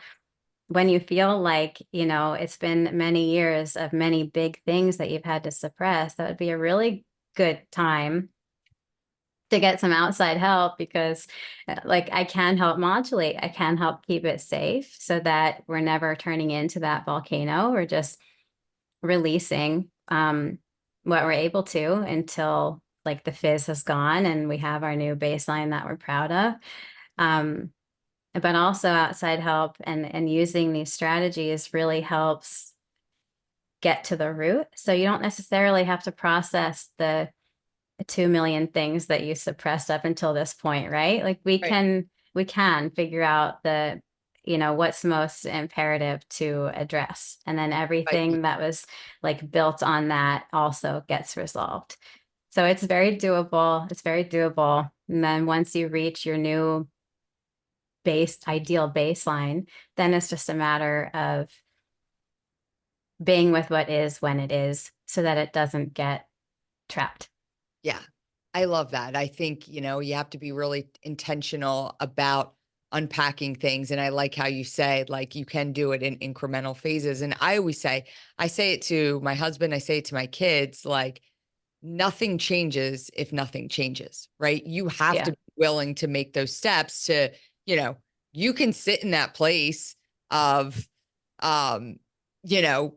when you feel like, it's been many years of many big things that you've had to suppress, that would be a really good time to get some outside help, because like I can help modulate, I can help keep it safe so that we're never turning into that volcano. We're just releasing what we're able to until like the fizz has gone and we have our new baseline that we're proud of. Um, but also outside help and using these strategies really helps get to the root. So you don't necessarily have to process the 2 million things that you suppressed up until this point, right? Like
Right.
we can figure out what's most imperative to address. And then
Right.
everything that was like built on that also gets resolved. So it's very doable. It's very doable. And then once you reach your new ideal baseline, then it's just a matter of being with what is when it is so that it doesn't get trapped.
Yeah, I love that. I think, you have to be really intentional about unpacking things. And I like how you say, like, you can do it in incremental phases. And I always say, I say it to my husband, I say it to my kids, like, nothing changes if nothing changes, right? You have to
Yeah.
be willing to make those steps to, you know, you can sit in that place of, um, you know,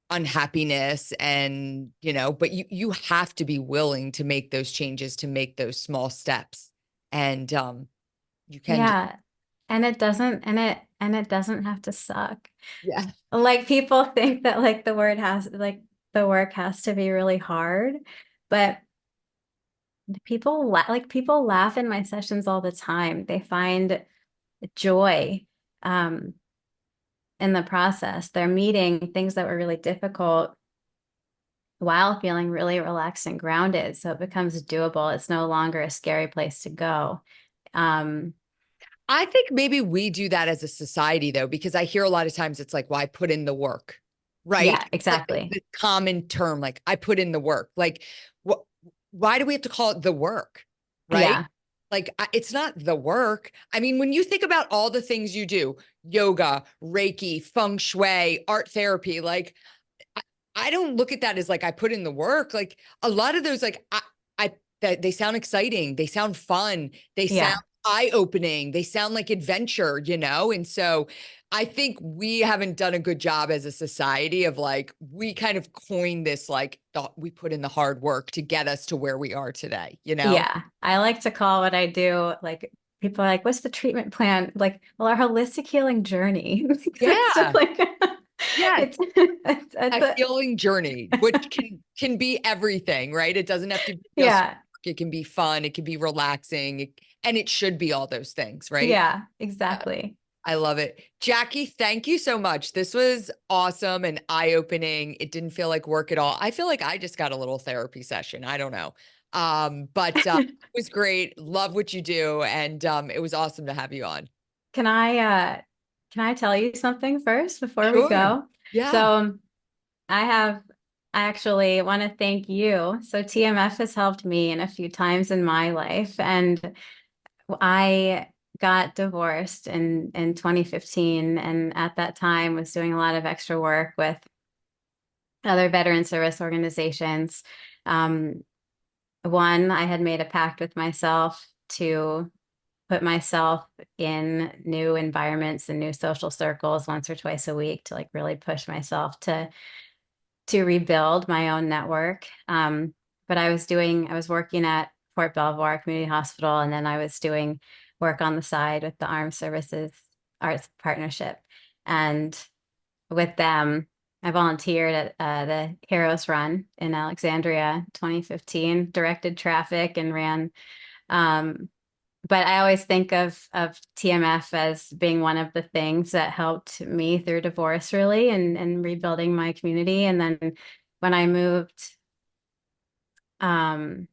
unhappiness and but you have to be willing to make those changes, to make those small steps, and you can just
Yeah. And it doesn't have to suck.
yeah.
Like people think that like the work has to be really hard, but people laugh in my sessions all the time. They find joy um in the process. They're meeting things that were really difficult while feeling really relaxed and grounded. So it becomes doable. It's no longer a scary place to go. Um,
I think maybe we do that as a society though, because I hear a lot of times it's like, well, I put in the work, right?
yeah,
It's like
exactly.
the common term, like I put in the work. Like, what? Why do we have to call it the work, right?
Yeah,
Like, it's not the work. I mean, when you think about all the things you do, yoga, Reiki, feng shui, art therapy, like I, I don't look at that as like I put in the work. Like a lot of those, like I that they sound exciting, they sound fun, they sound
yeah,
eye-opening, they sound like adventure. And so I think we haven't done a good job as a society of like we kind of coined this like we put in the hard work to get us to where we are today.
yeah. I like to call what I do like people are like, what's the treatment plan? Like, well, our holistic healing journey. It's just
Yeah.
like
Yes.
it's
A healing journey, which can be everything, right? It doesn't have to be just
yeah,
work. It can be fun, it can be relaxing, and it should be all those things, right?
yeah,
Yeah,
exactly.
I love it. Jackie, thank you so much. This was awesome and eye-opening. It didn't feel like work at all. I feel like I just got a little therapy session. I don't know. But it was great. Love what you do. And it was awesome to have you on.
Can I tell you something first before we
Sure.
go?
Yeah.
So I actually want to thank you. So TMF has helped me in a few times in my life, and I got divorced in 2015, and at that time was doing a lot of extra work with other veteran service organizations. Um, One, I had made a pact with myself to put myself in new environments and new social circles once or twice a week to like really push myself to rebuild my own network. but I was working at Fort Belvoir Community Hospital, and then I was doing work on the side with the Armed Services Arts Partnership. And with them, I volunteered at the Heroes Run in Alexandria 2015, directed traffic and ran. Um, but I always think of TMF as being one of the things that helped me through divorce, really, and rebuilding my community. And then when I moved, um,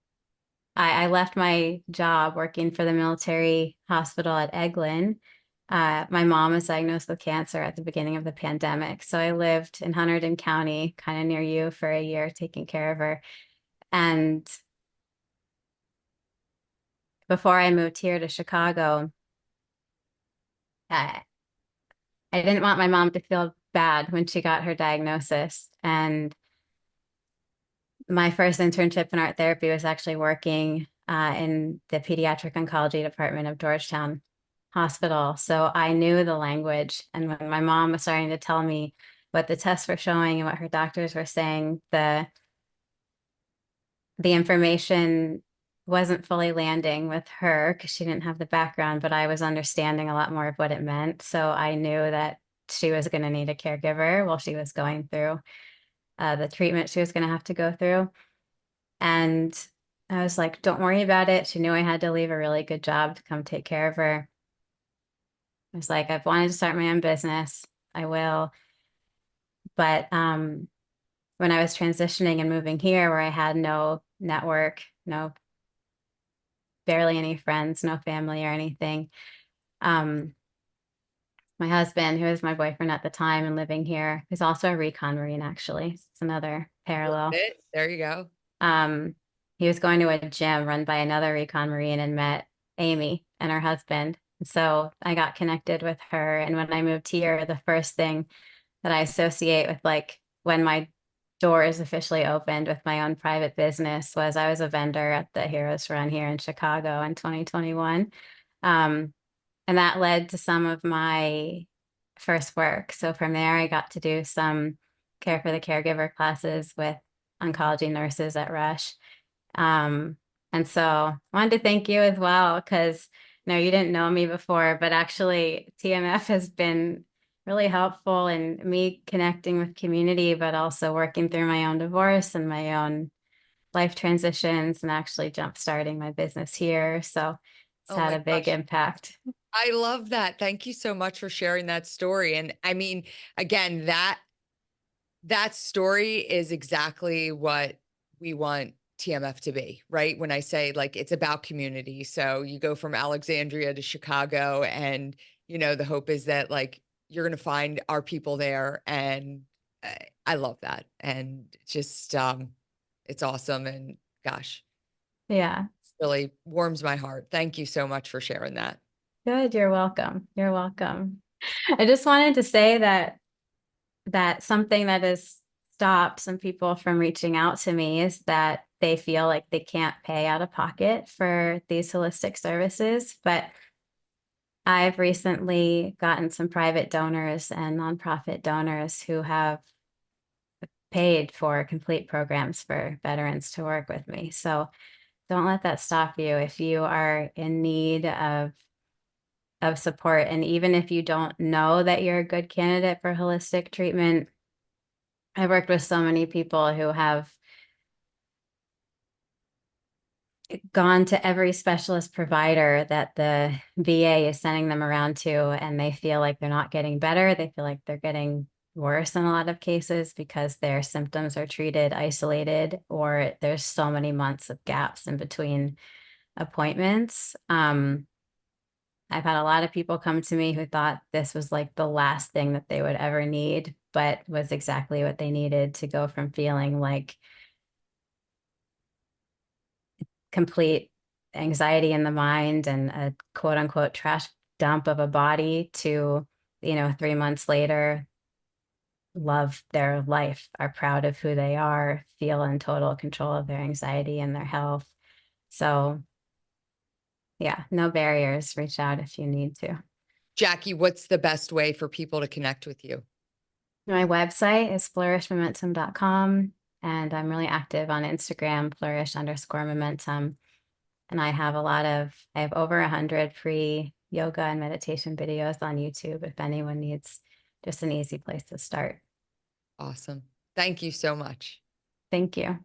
I left my job working for the military hospital at Eglin. My mom was diagnosed with cancer at the beginning of the pandemic. So I lived in Hunterdon County, kind of near you, for a year, taking care of her. And before I moved here to Chicago, I, I didn't want my mom to feel bad when she got her diagnosis. And my first internship in art therapy was actually working in the pediatric oncology department of Georgetown Hospital. So I knew the language. And when my mom was starting to tell me what the tests were showing and what her doctors were saying, the information wasn't fully landing with her because she didn't have the background, but I was understanding a lot more of what it meant. So I knew that she was going to need a caregiver while she was going through the treatment she was going to have to go through. And I was like, don't worry about it. She knew I had to leave a really good job to come take care of her. I was like, I've wanted to start my own business. I will. But when I was transitioning and moving here, where I had no network, no barely any friends, no family or anything, my husband, who was my boyfriend at the time and living here, who's also a recon Marine, actually. It's another
Love
parallel.
it. There you go.
Um, he was going to a gym run by another recon Marine and met Amy and her husband. So I got connected with her. And when I moved here, the first thing that I associate with, like, when my doors officially opened with my own private business, was I was a vendor at the Heroes Run here in Chicago in 2021. And that led to some of my first work. So from there, I got to do some care for the caregiver classes with oncology nurses at Rush. Um, and so I wanted to thank you as well, because you didn't know me before, but actually TMF has been really helpful in me connecting with community, but also working through my own divorce and my own life transitions and actually jump starting my business here. So it's
Oh
had
my
a big
gosh.
impact.
I love that. Thank you so much for sharing that story. And I mean, again, that story is exactly what we want TMF to be, right? When I say, like, it's about community. So you go from Alexandria to Chicago, and the hope is that, like, you're going to find our people there. And uh, I love that. And just it's awesome. And gosh,
Yeah,
really warms my heart. Thank you so much for sharing that.
good. You're welcome. You're welcome. I just wanted to say that something that has stopped some people from reaching out to me is that they feel like they can't pay out of pocket for these holistic services. But I've recently gotten some private donors and nonprofit donors who have paid for complete programs for veterans to work with me. So don't let that stop you if you are in need of support. And even if you don't know that you're a good candidate for holistic treatment, I've worked with so many people who have gone to every specialist provider that the VA is sending them around to, and they feel like they're not getting better. They feel like they're getting worse in a lot of cases because their symptoms are treated isolated, or there's so many months of gaps in between appointments. I've had a lot of people come to me who thought this was like the last thing that they would ever need, but was exactly what they needed to go from feeling like complete anxiety in the mind and a quote unquote trash dump of a body to, 3 months later, love their life, are proud of who they are, feel in total control of their anxiety and their health. So, yeah, no barriers. Reach out if you need to.
Jackie, what's the best way for people to connect with you?
My website is flourishmomentum.com. And I'm really active on Instagram, flourish_momentum. And I have over 100 free yoga and meditation videos on YouTube if anyone needs just an easy place to start.
Awesome. Thank you so much.
Thank you.